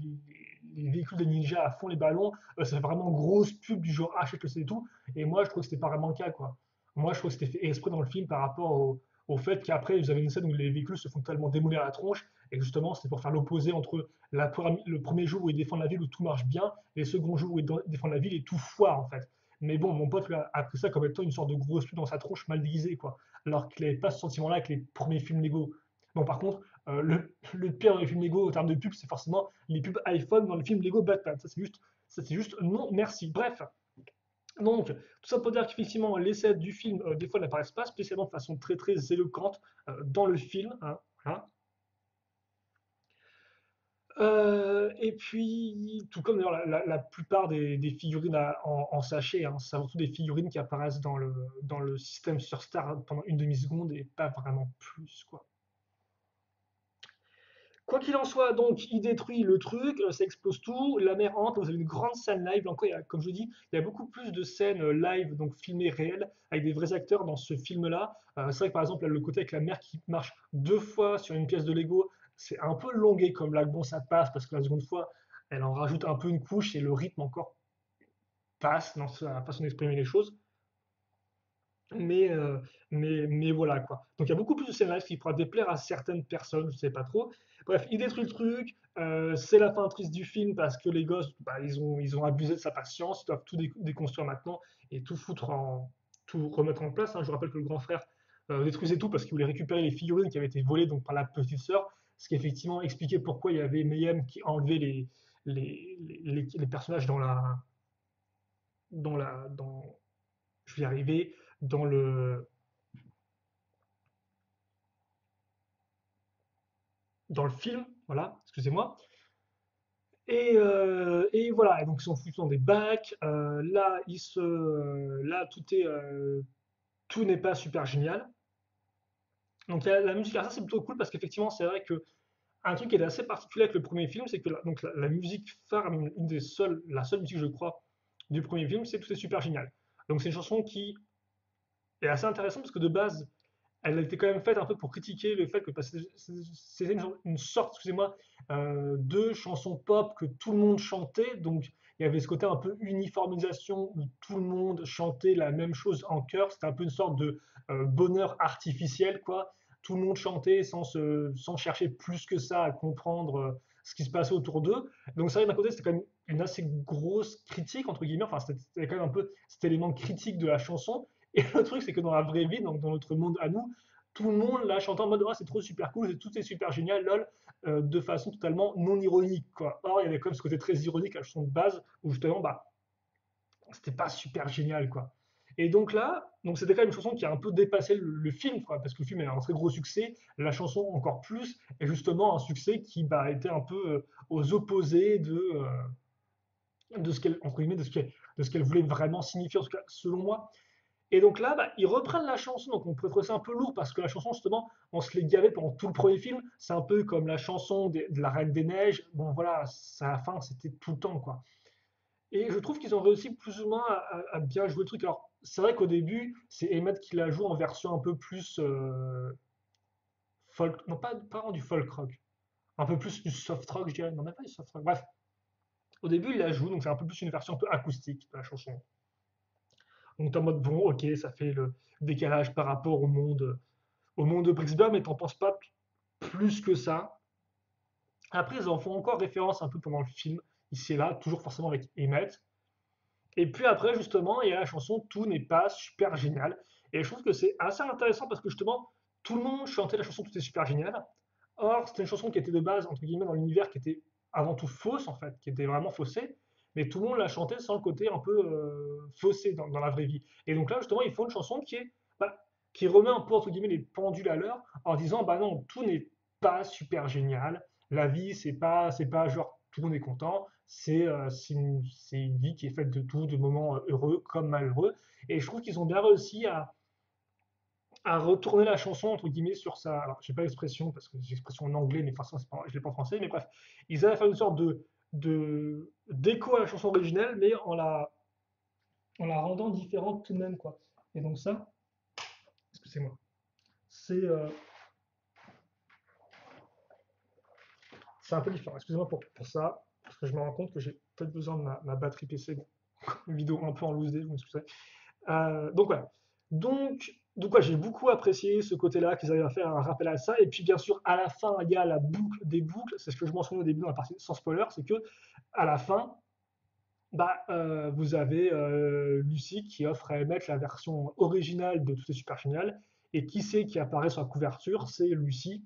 S1: véhicules des ninjas à fond, les ballons, c'est vraiment grosse pub du genre achète le c'est tout. Et moi, je trouve que c'était pas vraiment le cas, quoi. Moi, je trouve que c'était fait exprès dans le film par rapport au fait qu'après, vous avez une scène où les véhicules se font totalement démolir à la tronche. Et justement, c'était pour faire l'opposé entre le premier jour où ils défendent la ville où tout marche bien et le second jour où ils défendent la ville et tout foire, en fait. Mais bon, mon pote a pris ça comme étant une sorte de grosse pub dans sa tronche mal déguisée, quoi. Alors qu'il n'avait pas ce sentiment-là avec les premiers films Lego. Bon, par contre, le pire dans les films Lego en termes de pub, c'est forcément les pubs iPhone dans le film Lego Batman. Ça, c'est juste non, merci. Bref, donc, tout ça pour dire qu'effectivement, les scènes du film, des fois, n'apparaissent pas spécialement de façon très très éloquente dans le film, hein, voilà. Et puis, tout comme d'ailleurs la plupart des figurines en sachet, hein, c'est avant tout des figurines qui apparaissent dans le système sur Star pendant une demi-seconde et pas vraiment plus, quoi. Quoi qu'il en soit, donc, il détruit le truc, ça explose tout, la mer entre, vous avez une grande scène live. Encore, comme je vous dis, il y a beaucoup plus de scènes live, donc filmées réelles, avec des vrais acteurs dans ce film-là. C'est vrai que par exemple, là, le côté avec la mer qui marche 2 fois sur une pièce de Lego, c'est un peu longué comme là, bon, ça passe, parce que la seconde fois, elle en rajoute un peu une couche et le rythme encore passe dans sa façon d'exprimer les choses. Mais, euh, mais voilà quoi. Donc il y a beaucoup plus de scénaristes qui pourra déplaire à certaines personnes, je sais pas trop. Bref, il détruit le truc. C'est la fin triste du film parce que les gosses, bah, ils ont abusé de sa patience. Ils doivent tout déconstruire maintenant et tout remettre en place, hein. Je vous rappelle que le grand frère détruisait tout parce qu'il voulait récupérer les figurines qui avaient été volées donc par la petite sœur. Ce qui effectivement expliquait pourquoi il y avait Mayhem qui enlevait les personnages dans, je vais y arriver, dans dans le film, voilà, excusez-moi. Et voilà, et donc ils sont foutus dans des bacs. Là, tout n'est pas super génial. Donc il y a la musique, alors ça c'est plutôt cool parce qu'effectivement c'est vrai que un truc qui est assez particulier avec le premier film, c'est que la musique phare, la seule musique je crois du premier film, c'est Tout est super génial. Donc c'est une chanson qui est assez intéressante parce que de base elle a été quand même faite un peu pour critiquer le fait que parce que c'était une sorte, excusez-moi, de chanson pop que tout le monde chantait. Donc il y avait ce côté un peu uniformisation où tout le monde chantait la même chose en chœur. C'était un peu une sorte de bonheur artificiel, quoi. Tout le monde chantait sans chercher plus que ça à comprendre ce qui se passait autour d'eux. Donc c'est vrai que d'un côté c'était quand même une assez grosse critique entre guillemets. Enfin c'était quand même un peu cet élément critique de la chanson. Et le truc, c'est que dans la vraie vie, donc dans notre monde à nous, tout le monde là chantant en mode oh, c'est trop super cool, tout est super génial, lol, de façon totalement non ironique, quoi. Or, il y avait quand même ce côté très ironique à la chanson de base, où justement, bah, c'était pas super génial, quoi. Et donc là, donc c'était quand même une chanson qui a un peu dépassé le film, quoi, parce que le film a un très gros succès, la chanson encore plus, et justement un succès qui bah, était un peu aux opposés de ce qu'elle, entre guillemets, de ce qu'elle voulait vraiment signifier, en tout cas selon moi. Et donc là, bah, ils reprennent la chanson, donc on peut trouver ça un peu lourd parce que la chanson, justement, on se l'est gavé pendant tout le premier film. C'est un peu comme la chanson de la Reine des Neiges. Bon, voilà, à la fin, c'était tout le temps, quoi. Et je trouve qu'ils ont réussi plus ou moins à bien jouer le truc. Alors, c'est vrai qu'au début, c'est Emmett qui la joue en version un peu plus folk, non pas vraiment du folk rock. un peu plus du soft rock, je dirais. Non, même pas du soft rock. Bref, au début, il la joue, donc c'est un peu plus une version un peu acoustique de la chanson. Donc t'es en mode bon, ok, ça fait le décalage par rapport au monde de Brixburn, mais t'en penses pas plus que ça. Après, ils en font encore référence un peu pendant le film, ici et là, toujours forcément avec Emmett. Et puis après, justement, il y a la chanson Tout n'est pas super génial. Et je trouve que c'est assez intéressant parce que justement, tout le monde chantait la chanson Tout est super génial. Or, c'était une chanson qui était de base, entre guillemets, dans l'univers qui était avant tout fausse, en fait, qui était vraiment faussée. Mais tout le monde la chantait sans le côté un peu faussé dans la vraie vie. Et donc là, justement, ils font une chanson bah, qui remet un peu, entre guillemets, les pendules à l'heure en disant, bah non, tout n'est pas super génial. La vie, c'est pas genre tout le monde est content. C'est une vie qui est faite de tout, de moments heureux comme malheureux. Et je trouve qu'ils ont bien réussi à retourner la chanson, entre guillemets, sur sa. Alors, j'ai pas l'expression, parce que j'ai l'expression en anglais, mais forcément, je l'ai pas en français, mais bref. Ils avaient fait une sorte d'écho à la chanson originelle, mais en la rendant différente tout de même, quoi. Et donc ça, excusez-moi, c'est c'est un peu différent. Excusez-moi pour ça, parce que je me rends compte que j'ai peut-être besoin de ma batterie PC. Bon, une vidéo un peu en loose day, vous m'excusez. Donc voilà. Donc ouais, j'ai beaucoup apprécié ce côté-là, qu'ils arrivent à faire un rappel à ça. Et puis bien sûr, à la fin, il y a la boucle des boucles. C'est ce que je mentionnais au début dans la partie sans spoiler, c'est que à la fin, bah, vous avez Lucie qui offre à Emmett la version originale de Tout est super génial. Et qui c'est qui apparaît sur la couverture? C'est Lucie,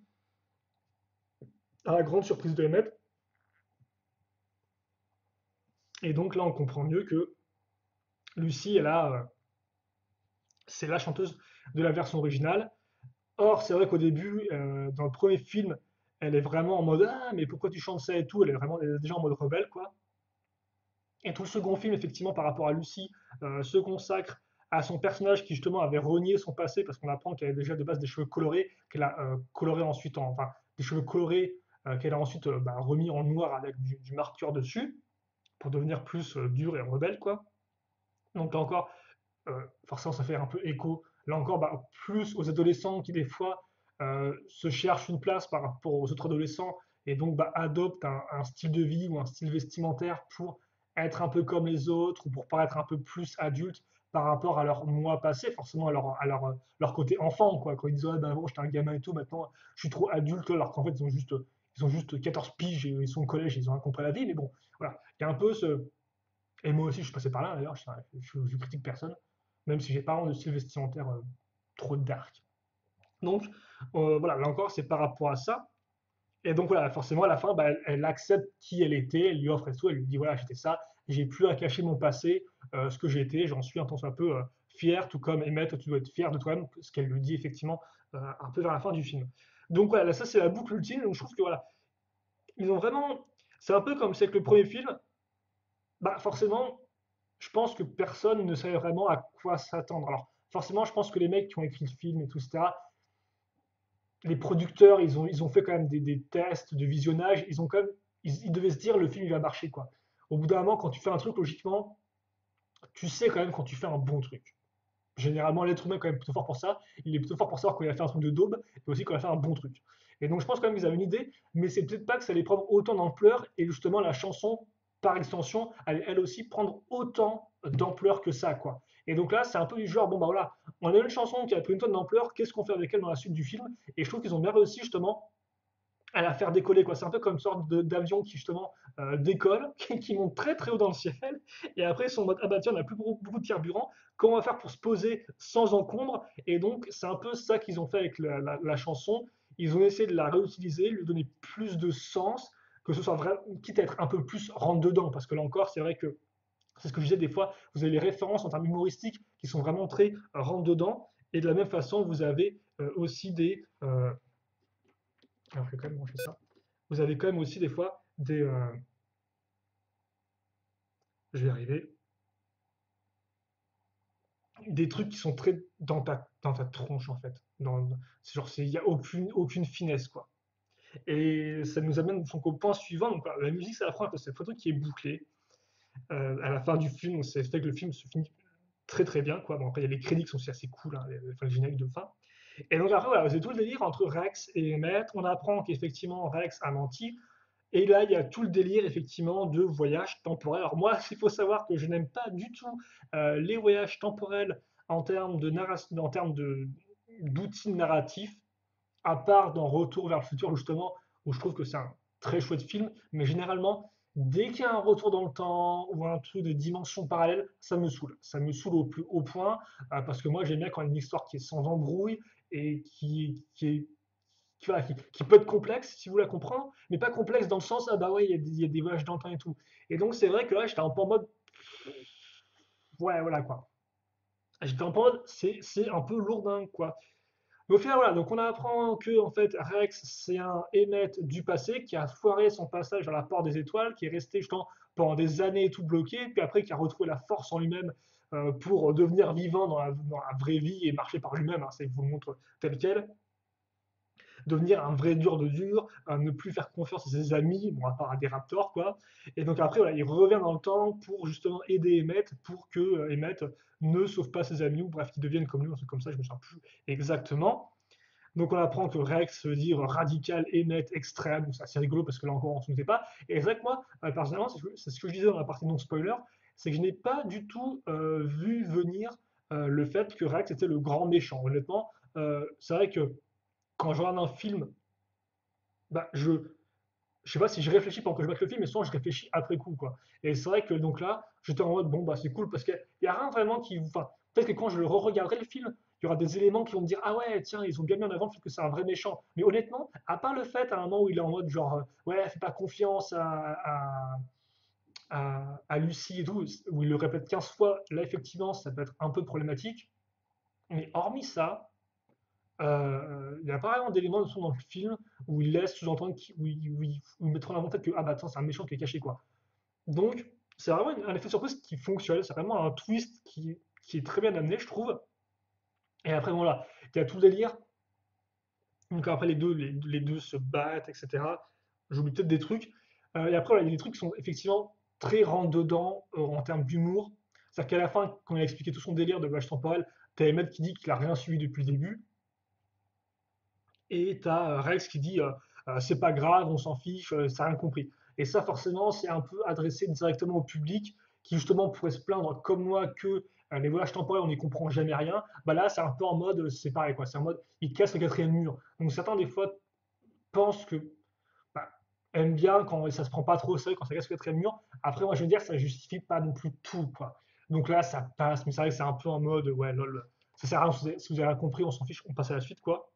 S1: à la grande surprise de Emmett. Et donc là, on comprend mieux que Lucie, c'est la chanteuse de la version originale. Or, c'est vrai qu'au début, dans le premier film, elle est vraiment en mode ah, mais pourquoi tu chantes ça et tout? Elle est déjà en mode rebelle, quoi. Et tout le second film, effectivement, par rapport à Lucie, se consacre à son personnage qui, justement, avait renié son passé parce qu'on apprend qu'elle avait déjà de base des cheveux colorés, qu'elle a coloré ensuite enfin, des cheveux colorés qu'elle a ensuite bah, remis en noir avec du marqueur dessus pour devenir plus dure et rebelle, quoi. Donc, là encore, forcément, ça fait un peu écho, là encore, bah, plus aux adolescents qui, des fois, se cherchent une place par rapport aux autres adolescents et donc bah, adoptent un style de vie ou un style vestimentaire pour être un peu comme les autres ou pour paraître un peu plus adulte par rapport à leur moi passé, forcément à leur côté enfant, quoi. Quand ils disent, ah, ben, bon, j'étais un gamin et tout, maintenant je suis trop adulte, alors qu'en fait ils ont juste 14 piges et ils sont au collège, ils ont rien compris à la vie, mais bon, voilà. Il y a un peu ce, et moi aussi, je suis passé par là, d'ailleurs, je critique personne, même si j'ai pas vraiment de style vestimentaire trop dark. Donc, voilà, là encore, c'est par rapport à ça. Et donc, voilà, forcément, à la fin, bah, elle accepte qui elle était, elle lui offre et tout, elle lui dit, voilà, j'étais ça, j'ai plus à cacher mon passé, ce que j'étais, j'en suis un tant soit peu fier, tout comme Emmett, tu dois être fier de toi-même, ce qu'elle lui dit effectivement un peu vers la fin du film. Donc, voilà, là, ça, c'est la boucle ultime, donc je trouve que, voilà, ils ont vraiment. C'est un peu comme c'est que le premier film, bah, forcément, je pense que personne ne savait vraiment à quoi s'attendre. Alors, forcément, je pense que les mecs qui ont écrit le film et tout, etc., les producteurs, ils ont fait quand même des tests de visionnage. Ils ont quand même, ils devaient se dire le film il va marcher quoi. Au bout d'un moment, quand tu fais un truc, logiquement, tu sais quand même quand tu fais un bon truc. Généralement, l'être humain est quand même plutôt fort pour ça. Il est plutôt fort pour savoir quand il a fait un truc de daube et aussi quand il a fait un bon truc. Et donc, je pense quand même qu'ils avaient une idée, mais c'est peut-être pas que ça allait prendre autant d'ampleur. Et justement, la chanson, par extension, allait elle aussi prendre autant d'ampleur que ça, quoi. Et donc là, c'est un peu du genre, bon bah voilà, on a une chanson qui a pris une tonne d'ampleur, qu'est-ce qu'on fait avec elle dans la suite du film? Et je trouve qu'ils ont bien réussi justement à la faire décoller, quoi. C'est un peu comme une sorte d'avion qui justement décolle, qui monte très très haut dans le ciel, et après ils sont en mode ah bah tiens on n'a plus beaucoup de carburant, comment on va faire pour se poser sans encombre? Et donc c'est un peu ça qu'ils ont fait avec la chanson. Ils ont essayé de la réutiliser, lui donner plus de sens, que ce soit vrai, quitte à être un peu plus rentre dedans, parce que là encore c'est vrai que c'est ce que je disais des fois, vous avez les références en termes humoristiques qui sont vraiment très rentre dedans, et de la même façon vous avez aussi alors, je vais quand même brancher ça. Vous avez quand même aussi des fois je vais y arriver, des trucs qui sont très dans ta tronche en fait. C'est genre, il n'y a aucune finesse quoi. Et ça nous amène donc au point suivant. Donc, voilà, la musique, c'est la première chose, c'est le truc qui est bouclé. À la fin du film, c'est fait que le film se finit très très bien quoi. Bon, après, il y a les crédits qui sont aussi assez cool, hein, enfin, les génériques de fin. Et donc après, voilà, c'est tout le délire entre Rex et Emmett. On apprend qu'effectivement Rex a menti. Et là, il y a tout le délire effectivement de voyage temporel. Alors moi, il faut savoir que je n'aime pas du tout les voyages temporels en termes de narration, en termes d'outils narratifs, à part dans Retour vers le futur justement, où je trouve que c'est un très chouette film. Mais généralement, dès qu'il y a un retour dans le temps ou un truc de dimension parallèle, ça me saoule. Ça me saoule au plus haut point, parce que moi j'aime bien quand il y a une histoire qui est sans embrouille et qui peut être complexe si vous la comprenez, mais pas complexe dans le sens, ah bah ouais, il y a des voyages dans le temps et tout. Et donc c'est vrai que là, j'étais un peu en mode, ouais, voilà quoi. J'étais un peu en mode, c'est un peu lourdingue quoi. Mais au final, voilà, donc on apprend que en fait Rex, c'est un émette du passé qui a foiré son passage à la porte des étoiles, qui est resté justement pendant des années tout bloqué, puis après qui a retrouvé la force en lui-même pour devenir vivant dans la vraie vie et marcher par lui-même, hein, ça il vous le montre tel quel, devenir un vrai dur de dur, ne plus faire confiance à ses amis, bon, à part à des raptors, quoi. Et donc après, voilà, il revient dans le temps pour justement aider Emmett, pour que Emmett ne sauve pas ses amis, ou bref, qu'ils deviennent comme lui, un truc comme ça, je me souviens plus exactement. Donc on apprend que Rex veut dire radical, Emmett, extrême, donc c'est assez rigolo parce que là encore on ne sait pas. Et c'est vrai que moi, personnellement, c'est ce que je disais dans la partie non spoiler, c'est que je n'ai pas du tout vu venir le fait que Rex était le grand méchant. Honnêtement, c'est vrai que quand je regarde un film, bah, je sais pas si je réfléchis pendant que je mate le film, mais souvent je réfléchis après coup, quoi. Et c'est vrai que donc là, j'étais en mode, bon, bah c'est cool, parce qu'il y a rien vraiment qui. Enfin, peut-être que quand je re-regarderai le film, il y aura des éléments qui vont me dire, ah ouais, tiens, ils ont bien mis en avant le fait que c'est un vrai méchant. Mais honnêtement, à part le fait, à un moment où il est en mode, genre, ouais, fais pas confiance à Lucie et tout, où il le répète 15 fois, là, effectivement, ça peut être un peu problématique. Mais hormis ça, il n'y a pas vraiment d'éléments de son dans le film où il laisse sous-entendre, où il met trop en avant le fait que ah bah attends, c'est un méchant qui est caché quoi. Donc c'est vraiment un effet surprise qui fonctionne, c'est vraiment un twist qui est très bien amené je trouve. Et après voilà, il y a tout le délire, donc après les deux se battent, etc. J'oublie peut-être des trucs. Et après voilà, il y a des trucs qui sont effectivement très rentre-dedans en termes d'humour. C'est-à-dire qu'à la fin, quand il a expliqué tout son délire de voyage temporel, t'as Emmett qui dit qu'il a rien suivi depuis le début. Et tu as Rex qui dit c'est pas grave, on s'en fiche, ça n'a rien compris. Et ça, forcément, c'est un peu adressé directement au public qui, justement, pourrait se plaindre, comme moi, que les voyages temporels, on n'y comprend jamais rien. Bah là, c'est un peu en mode, c'est pareil, quoi. C'est en mode, il casse le quatrième mur. Donc certains, des fois, pensent que, bah, aiment bien quand ça se prend pas trop au sérieux, quand ça casse le quatrième mur. Après, moi, je veux dire, ça justifie pas non plus tout, quoi. Donc là, ça passe, mais c'est vrai que c'est un peu en mode, ouais, lol, ça sert à rien, si vous avez rien compris, on s'en fiche, on passe à la suite, quoi.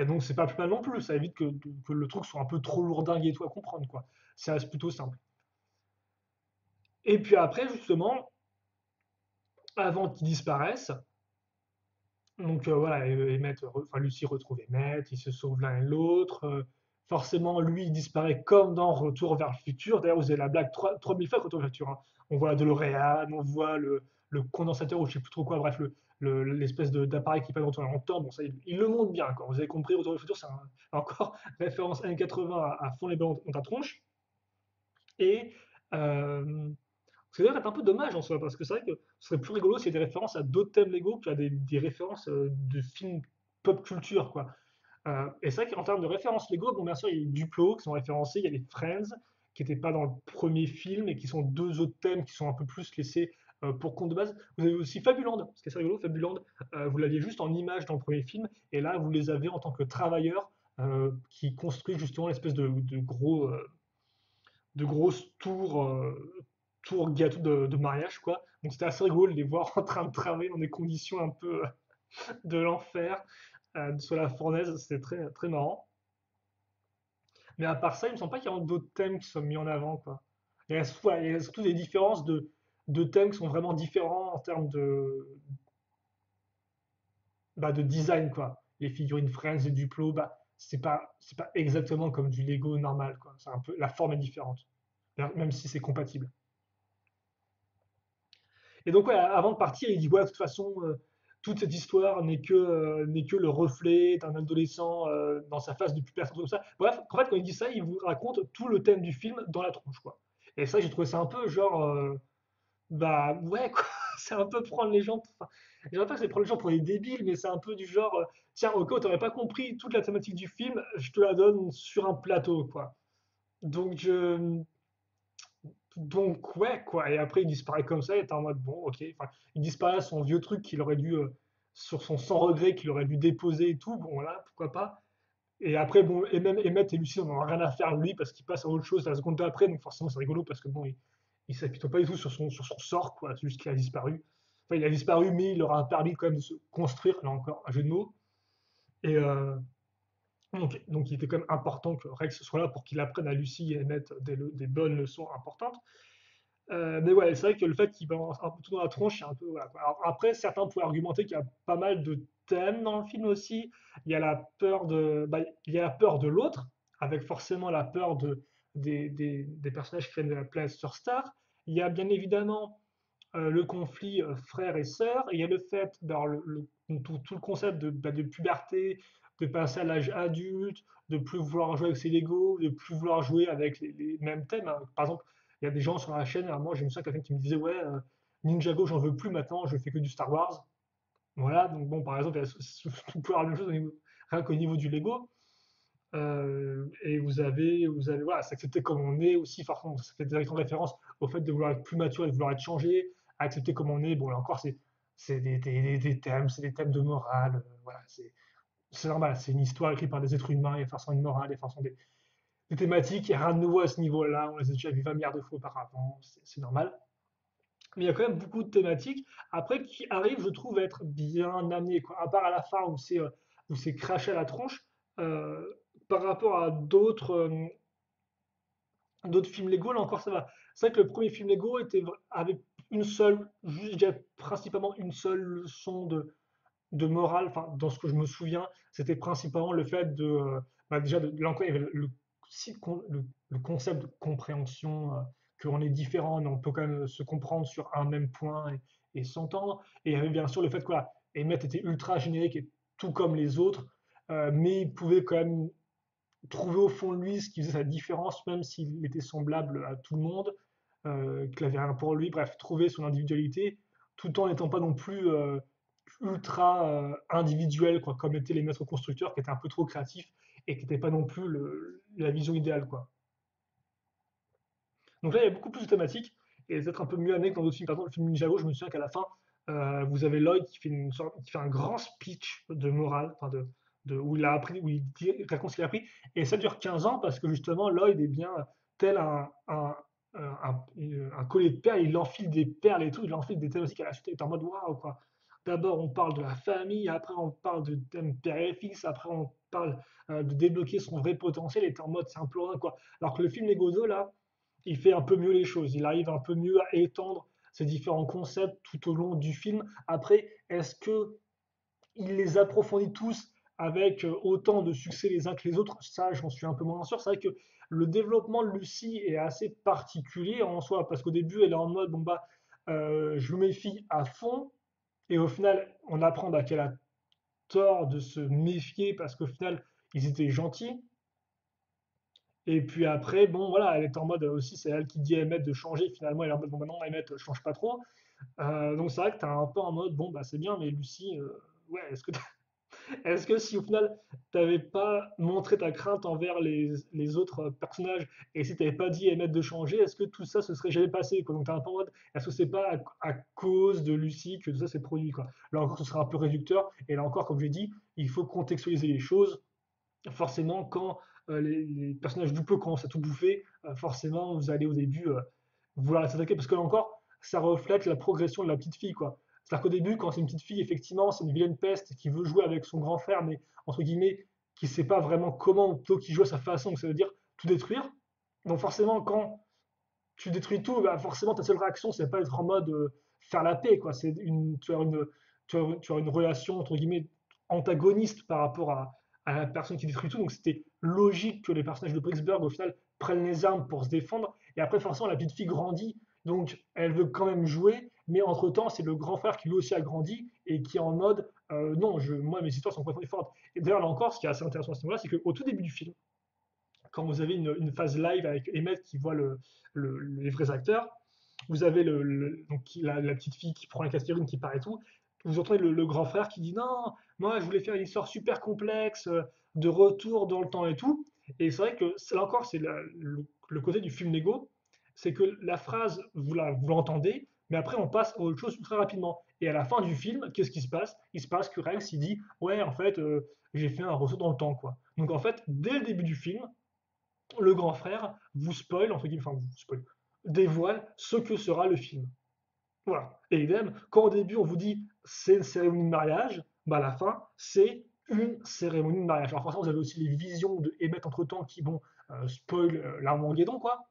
S1: Et donc, c'est pas plus mal non plus. Ça évite que le truc soit un peu trop lourdingue et tout à comprendre, quoi. Ça reste plutôt simple. Et puis après, justement, avant qu'ils disparaissent, donc voilà, enfin, Lucie retrouve Emmett, ils se sauvent l'un et l'autre. Forcément, lui, il disparaît comme dans Retour vers le futur. D'ailleurs, vous avez la blague 3000 fois Retour vers le futur, hein. On voit la DeLorean, on voit le condensateur ou je sais plus trop quoi, bref, l'espèce d'appareil qui permet de retourner dans le temps. Bon, ça, il le montre bien, quoi. Vous avez compris, Retour vers le futur, c'est encore référence années 80 à fond les ballons dans ta tronche. Et euh, c'est d'ailleurs un peu dommage en soi, parce que c'est vrai que ce serait plus rigolo s'il y a des références à d'autres thèmes Lego qu'à des références de films pop culture, quoi. Et c'est vrai qu'en termes de références Lego, bon, bien sûr, il y a les Duplo qui sont référencés, il y a les Friends qui n'étaient pas dans le premier film et qui sont deux autres thèmes qui sont un peu plus laissés pour compte de base. Vous avez aussi Fabuland, ce qui est assez rigolo, Fabuland, vous l'aviez juste en image dans le premier film, et là, vous les avez en tant que travailleurs qui construisent justement l'espèce de grosses tours gâteaux de mariage, quoi. Donc c'était assez rigolo de les voir en train de travailler dans des conditions un peu de l'enfer sur la fournaise, c'était très, très marrant. Mais à part ça, il me semble pas qu'il y ait d'autres thèmes qui sont mis en avant, quoi. Il y a surtout des différences de thèmes qui sont vraiment différents en termes de design, quoi. Les figurines Friends et Duplo, bah, c'est pas exactement comme du Lego normal, quoi. C'est un peu, la forme est différente, même si c'est compatible. Et donc, ouais, avant de partir, il dit, ouais, de toute façon, toute cette histoire n'est que le reflet d'un adolescent dans sa phase de puberté, comme ça. Bref, en fait, quand il dit ça, il vous raconte tout le thème du film dans la tronche, quoi. Et ça, j'ai trouvé ça un peu genre, Bah ouais, quoi. C'est un peu prendre les gens. Enfin, je dirais pas que c'est prendre les gens pour des débiles, mais c'est un peu du genre, tiens, ok, t'aurais pas compris toute la thématique du film, je te la donne sur un plateau, quoi. Donc, donc ouais, quoi. Et après, il disparaît comme ça, et t'es en mode, bon, ok. Enfin, il disparaît son vieux truc qu'il aurait dû, sur son sans regret qu'il aurait dû déposer et tout. Bon, voilà, pourquoi pas. Et après, bon, et même Emmett et Lucie, on n'en a rien à faire de lui parce qu'il passe à autre chose la seconde d'après, donc forcément c'est rigolo parce que bon, il s'apitoie pas du tout sur son sort, quoi, c'est juste qu'il a disparu. Enfin, il a disparu, mais il leur a permis quand même de se construire, là encore, un jeu de mots. Et donc il était quand même important que Rex soit là pour qu'il apprenne à Lucie et Emmett des bonnes leçons importantes. Mais ouais, c'est vrai que le fait qu'il balance un peu tout dans la tronche, c'est un peu. Voilà, quoi. Alors, après, certains pourraient argumenter qu'il y a pas mal de thèmes dans le film aussi. Il y a la peur il y a la peur de l'autre, avec forcément la peur des personnages qui viennent de la planète sur Star. Il y a bien évidemment le conflit frère et sœur. Il y a le fait, tout le concept de puberté, de passer à l'âge adulte, de plus vouloir jouer avec ses Lego, de plus vouloir jouer avec les mêmes thèmes, hein. Par exemple, il y a des gens sur la chaîne, moi j'ai vu ça, quelqu'un qui me disait, ouais, Ninjago, j'en veux plus maintenant, je fais que du Star Wars. Voilà, donc bon, par exemple, on peut avoir la même chose rien qu'au niveau du Lego. Et vous avez voilà, s'accepter comme on est aussi, forcément, ça fait directement référence au fait de vouloir être plus mature et de vouloir être changé, accepter comme on est. Bon, là encore, c'est des thèmes, c'est des thèmes de morale. Voilà, c'est normal, c'est une histoire écrite par des êtres humains, il y a forcément une morale, il y a forcément des thématiques, il n'y a rien de nouveau à ce niveau-là, on les a déjà vu 20 milliards de fois auparavant, c'est normal. Mais il y a quand même beaucoup de thématiques, après, qui arrivent, je trouve, à être bien amenées, quoi. À part à la fin où c'est craché à la tronche, euh, par rapport à d'autres films Lego, là encore ça va. C'est vrai que le premier film Lego avait une seule, juste, je dirais, principalement une seule leçon de morale, enfin, dans ce que je me souviens, c'était principalement le fait déjà, là encore, il y avait le concept de compréhension, qu'on est différent, mais on peut quand même se comprendre sur un même point et s'entendre. Et il y avait bien sûr le fait que voilà, Emmett était ultra générique et tout comme les autres, mais il pouvait quand même trouver au fond de lui ce qui faisait sa différence, même s'il était semblable à tout le monde, qu'il avait rien pour lui, bref, trouver son individualité, tout en n'étant pas non plus ultra individuel, quoi, comme étaient les maîtres constructeurs, qui étaient un peu trop créatifs et qui n'étaient pas non plus la vision idéale, quoi. Donc là, il y a beaucoup plus de thématiques, et c'est être un peu mieux amené que dans d'autres films. Par exemple, le film Ninjago, je me souviens qu'à la fin, vous avez Lloyd qui fait un grand speech de morale, enfin où il a appris, il raconte ce qu'il a appris, et ça dure 15 ans parce que justement, Lloyd est bien tel un collier de perles, il enfile des perles et tout, il enfile des thématiques à la suite, et est en mode waouh, quoi. D'abord, on parle de la famille, après, on parle de thème père et fils, après, on parle de débloquer son vrai potentiel, et t'es en mode, c'est un peu loin, quoi. Alors que le film Legozo, là, il fait un peu mieux les choses. Il arrive un peu mieux à étendre ces différents concepts tout au long du film. Après, est-ce que il les approfondit tous avec autant de succès les uns que les autres? Ça, j'en suis un peu moins sûr. C'est vrai que le développement de Lucie est assez particulier en soi, parce qu'au début, elle est en mode, bon bah, je me méfie à fond, et au final, on apprend qu'elle a tort de se méfier, parce qu'au final, ils étaient gentils. Et puis après, bon, voilà, elle est en mode aussi, c'est elle qui dit à Emmett de changer. Finalement, elle est en mode, bon, maintenant, Emmett, change pas trop. Donc, c'est vrai que t'es un peu en mode, bon, bah, c'est bien, mais Lucie, ouais, est-ce que si au final, t'avais pas montré ta crainte envers les autres personnages et si t'avais pas dit à Emmett de changer, est-ce que tout ça se serait jamais passé, quoi? Donc, t'es un peu en mode, est-ce que c'est pas à cause de Lucie que tout ça s'est produit, quoi? Là encore, ce serait un peu réducteur. Et là encore, comme j'ai dit, il faut contextualiser les choses. Forcément, quand les personnages du peu commencent à tout bouffer, forcément, vous allez au début vouloir les attaquer, parce que là encore, ça reflète la progression de la petite fille, quoi. C'est-à-dire qu'au début, quand c'est une petite fille, effectivement, c'est une vilaine peste qui veut jouer avec son grand frère, mais entre guillemets, qui ne sait pas vraiment comment, ou plutôt qui joue à sa façon, donc ça veut dire tout détruire. Donc forcément, quand tu détruis tout, bah forcément, ta seule réaction, c'est pas être en mode faire la paix, quoi. Tu as une relation, entre guillemets, antagoniste par rapport à la personne qui détruit tout. Donc c'était logique que les personnages de Bricksburg, au final, prennent les armes pour se défendre. Et après, forcément, la petite fille grandit, donc elle veut quand même jouer, mais entre-temps, c'est le grand frère qui lui aussi a grandi et qui est en mode non, moi, mes histoires sont complètement différentes. Et d'ailleurs, là encore, ce qui est assez intéressant à ce niveau-là, c'est qu'au tout début du film, quand vous avez une phase live avec Emmett qui voit les vrais acteurs, vous avez donc, la petite fille qui prend la aspirine, qui part et tout. Vous entendez le grand frère qui dit non, moi je voulais faire une histoire super complexe, de retour dans le temps et tout. Et c'est vrai que là encore, c'est le côté du film Lego, c'est que la phrase, vous l'entendez, mais après on passe à autre chose très rapidement. Et à la fin du film, qu'est-ce qui se passe? Il se passe que Rex il dit ouais, en fait, j'ai fait un retour dans le temps, quoi. Donc en fait, dès le début du film, le grand frère vous spoil, entre guillemets, enfin vous spoil, dévoile ce que sera le film. Voilà. Et idem, quand au début on vous dit c'est une cérémonie de mariage, bah à la fin c'est une cérémonie de mariage. Alors forcément vous avez aussi les visions de Emmett entre temps qui vont spoil l'Armageddon, quoi.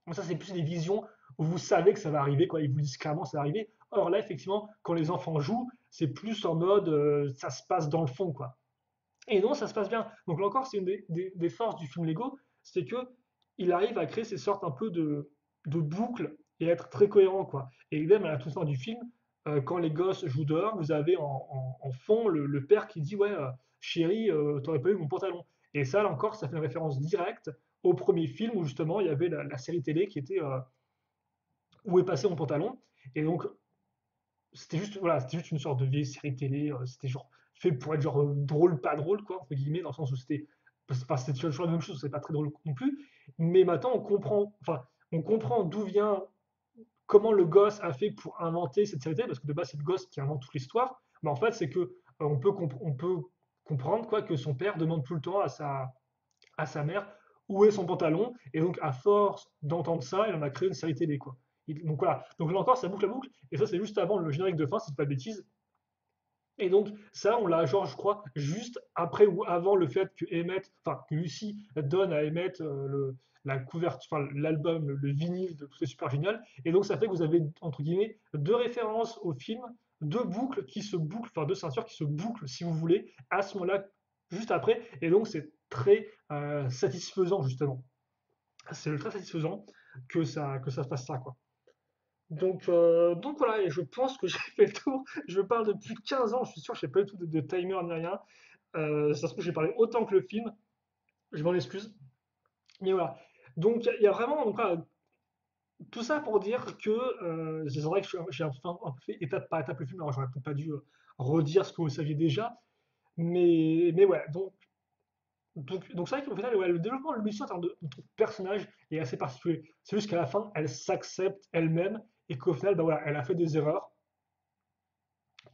S1: Mais ça c'est plus des visions où vous savez que ça va arriver, quoi. Ils vous disent clairement que ça va arriver. Or là effectivement quand les enfants jouent, c'est plus en mode ça se passe dans le fond, quoi. Et non, ça se passe bien. Donc là encore, c'est une des forces du film Lego, c'est que il arrive à créer ces sortes un peu de boucles et être très cohérent, quoi. Et idem à la toute fin du film, quand les gosses jouent dehors, vous avez en fond le père qui dit ouais, chérie, t'aurais pas eu mon pantalon. Et ça, là encore, ça fait une référence directe au premier film où justement il y avait la série télé qui était Où est passé mon pantalon. Et donc c'était juste, voilà, c'était juste une sorte de vieille série télé. C'était genre fait pour être genre drôle, pas drôle, quoi, entre guillemets, dans le sens où c'était toujours la même chose, c'est pas très drôle non plus. Mais maintenant, on comprend d'où vient, comment le gosse a fait pour inventer cette série télé, parce que de base, c'est le gosse qui invente toute l'histoire. Mais en fait, c'est que on peut comprendre, quoi, que son père demande tout le temps à sa mère où est son pantalon, et donc à force d'entendre ça, il en a créé une série télé, quoi. Donc voilà, donc là encore, ça boucle la boucle, et ça c'est juste avant le générique de fin, si c'est pas de bêtises. Et donc ça, on l'a genre, je crois, juste après ou avant le fait que Emmett, enfin que Lucy donne à Emmett la couverture, enfin l'album, le vinyle de Tout est super génial. Et donc ça fait que vous avez entre guillemets deux références au film, deux boucles qui se bouclent, enfin deux ceintures qui se bouclent si vous voulez, à ce moment-là, juste après. Et donc c'est très satisfaisant justement. C'est très satisfaisant que ça fasse ça, quoi. Donc voilà, et je pense que j'ai fait le tour. Je parle depuis 15 ans, je suis sûr, je sais pas du tout de timer ni rien. Ça se trouve, j'ai parlé autant que le film, je m'en excuse. Mais voilà. Donc il y a vraiment donc, voilà, tout ça pour dire que c'est vrai que j'ai un peu fait étape par étape le film, alors j'aurais peut-être pas dû redire ce que vous saviez déjà. Mais ouais, donc c'est vrai qu'au final, ouais, le développement de Lucie en termes de personnage est assez particulier. C'est juste qu'à la fin, elle s'accepte elle-même et qu'au final, bah voilà, elle a fait des erreurs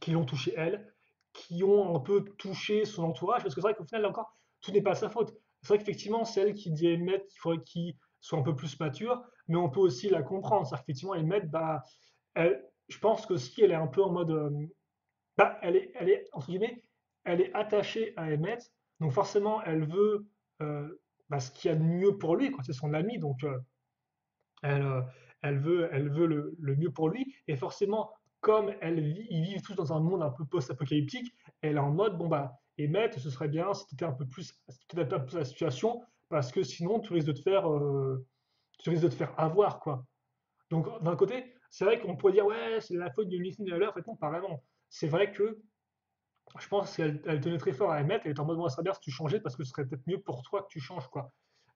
S1: qui l'ont touché elle, qui ont un peu touché son entourage, parce que c'est vrai qu'au final, là encore, tout n'est pas sa faute. C'est vrai qu'effectivement, c'est elle qui dit à Emmett qu'il faudrait qu'il soit un peu plus mature, mais on peut aussi la comprendre. C'est-à-dire qu'effectivement, Emmett, bah, je pense que si elle est un peu en mode, bah, elle est, entre guillemets, elle est attachée à Emmett, donc forcément, elle veut bah, ce qu'il y a de mieux pour lui, quoi. C'est son ami, donc elle, elle veut le mieux pour lui. Et forcément, comme ils vivent tous dans un monde un peu post-apocalyptique, elle est en mode, bon bah, Emmett, ce serait bien si tu étais un peu plus, si tu t'adaptais un peu à la situation, parce que sinon, tu risques de te faire avoir, quoi. Donc, d'un côté, c'est vrai qu'on pourrait dire, ouais, c'est la faute de Missing Valeur. En fait, non, pas vraiment. C'est vrai que je pense qu'elle elle tenait très fort à Emmett. Elle était en mode, moi, ça serait bien si tu changeais, parce que ce serait peut-être mieux pour toi que tu changes, quoi.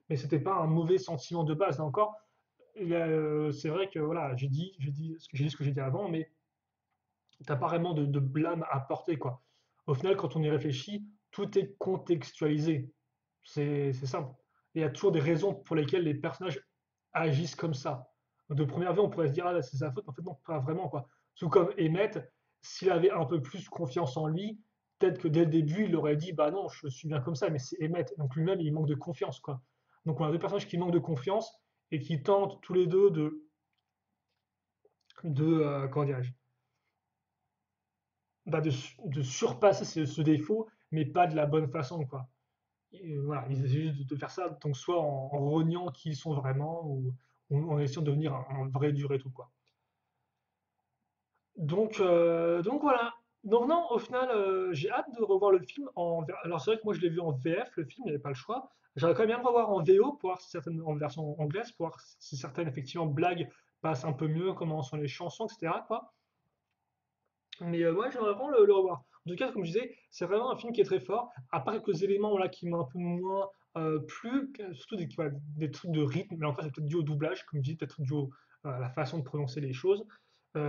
S1: Mais c'était pas un mauvais sentiment de base, là encore. C'est vrai que voilà, j'ai dit ce que j'ai dit avant, mais t'as pas vraiment de blâme à porter, quoi. Au final, quand on y réfléchit, tout est contextualisé. C'est simple. Il y a toujours des raisons pour lesquelles les personnages agissent comme ça. De première vue, on pourrait se dire, ah, c'est sa faute. En fait, non, pas vraiment, quoi. Tout comme Emmett, s'il avait un peu plus confiance en lui, peut-être que dès le début, il aurait dit, bah non, je suis bien comme ça, mais c'est Emmett. Donc lui-même, il manque de confiance, quoi. Donc on a deux personnages qui manquent de confiance et qui tentent tous les deux comment dirais-je, bah, de surpasser ce défaut, mais pas de la bonne façon, quoi. Et voilà, ils essaient juste de faire ça, donc soit en reniant qui ils sont vraiment, ou en essayant de devenir un vrai dur et tout, quoi. Donc voilà. Donc non, au final, j'ai hâte de revoir le film alors c'est vrai que moi je l'ai vu en VF, le film, il n'y avait pas le choix. J'aurais quand même bien le revoir en VO pour voir si certaines, en version anglaise, pour voir si certaines, effectivement, blagues passent un peu mieux, comment sont les chansons, etc., quoi. Mais ouais, j'aimerais vraiment le revoir. En tout cas, comme je disais, c'est vraiment un film qui est très fort. À part quelques éléments voilà, qui m'ont un peu moins surtout voilà, des trucs de rythme, mais encore c'est peut-être dû au doublage, comme je dis, peut-être dû à la façon de prononcer les choses,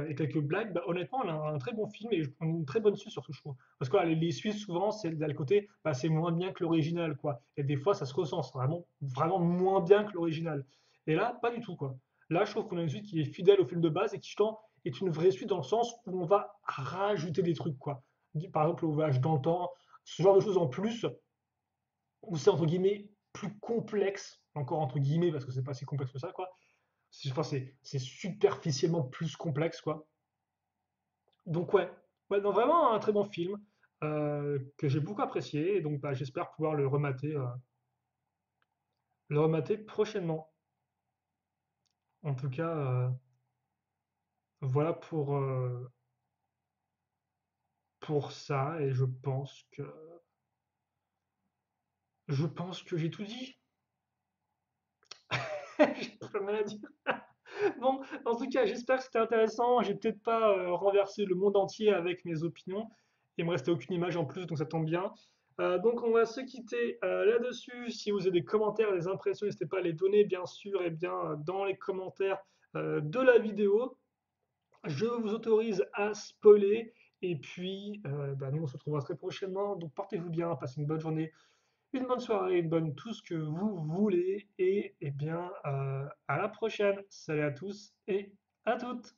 S1: et quelques blagues, bah, honnêtement, on a un très bon film et on a une très bonne suite sur ce, je trouve. Parce que voilà, les Suisses, souvent, c'est le côté, bah, c'est moins bien que l'original, quoi. Et des fois, ça se ressent, c'est vraiment, vraiment moins bien que l'original. Et là, pas du tout, quoi. Là, je trouve qu'on a une suite qui est fidèle au film de base et qui, je pense, est une vraie suite dans le sens où on va rajouter des trucs, quoi. Par exemple, le voyage dans le temps, ce genre de choses en plus, où c'est entre guillemets plus complexe, encore entre guillemets parce que c'est pas si complexe que ça, quoi. Enfin, c'est superficiellement plus complexe, quoi. Donc ouais, ouais, non, vraiment un très bon film que j'ai beaucoup apprécié et donc bah, j'espère pouvoir le remater prochainement. En tout cas, voilà pour ça et je pense que j'ai tout dit. J'ai pas mal à dire. Bon, en tout cas, j'espère que c'était intéressant. J'ai peut-être pas renversé le monde entier avec mes opinions. Il me restait aucune image en plus, donc ça tombe bien. Donc on va se quitter là-dessus. Si vous avez des commentaires, des impressions, n'hésitez pas à les donner, bien sûr, et bien dans les commentaires de la vidéo. Je vous autorise à spoiler. Et puis, bah, nous, on se retrouvera très prochainement. Donc portez-vous bien, passez une bonne journée, une bonne soirée, une bonne tout ce que vous voulez. Et bien, à la prochaine. Salut à tous et à toutes.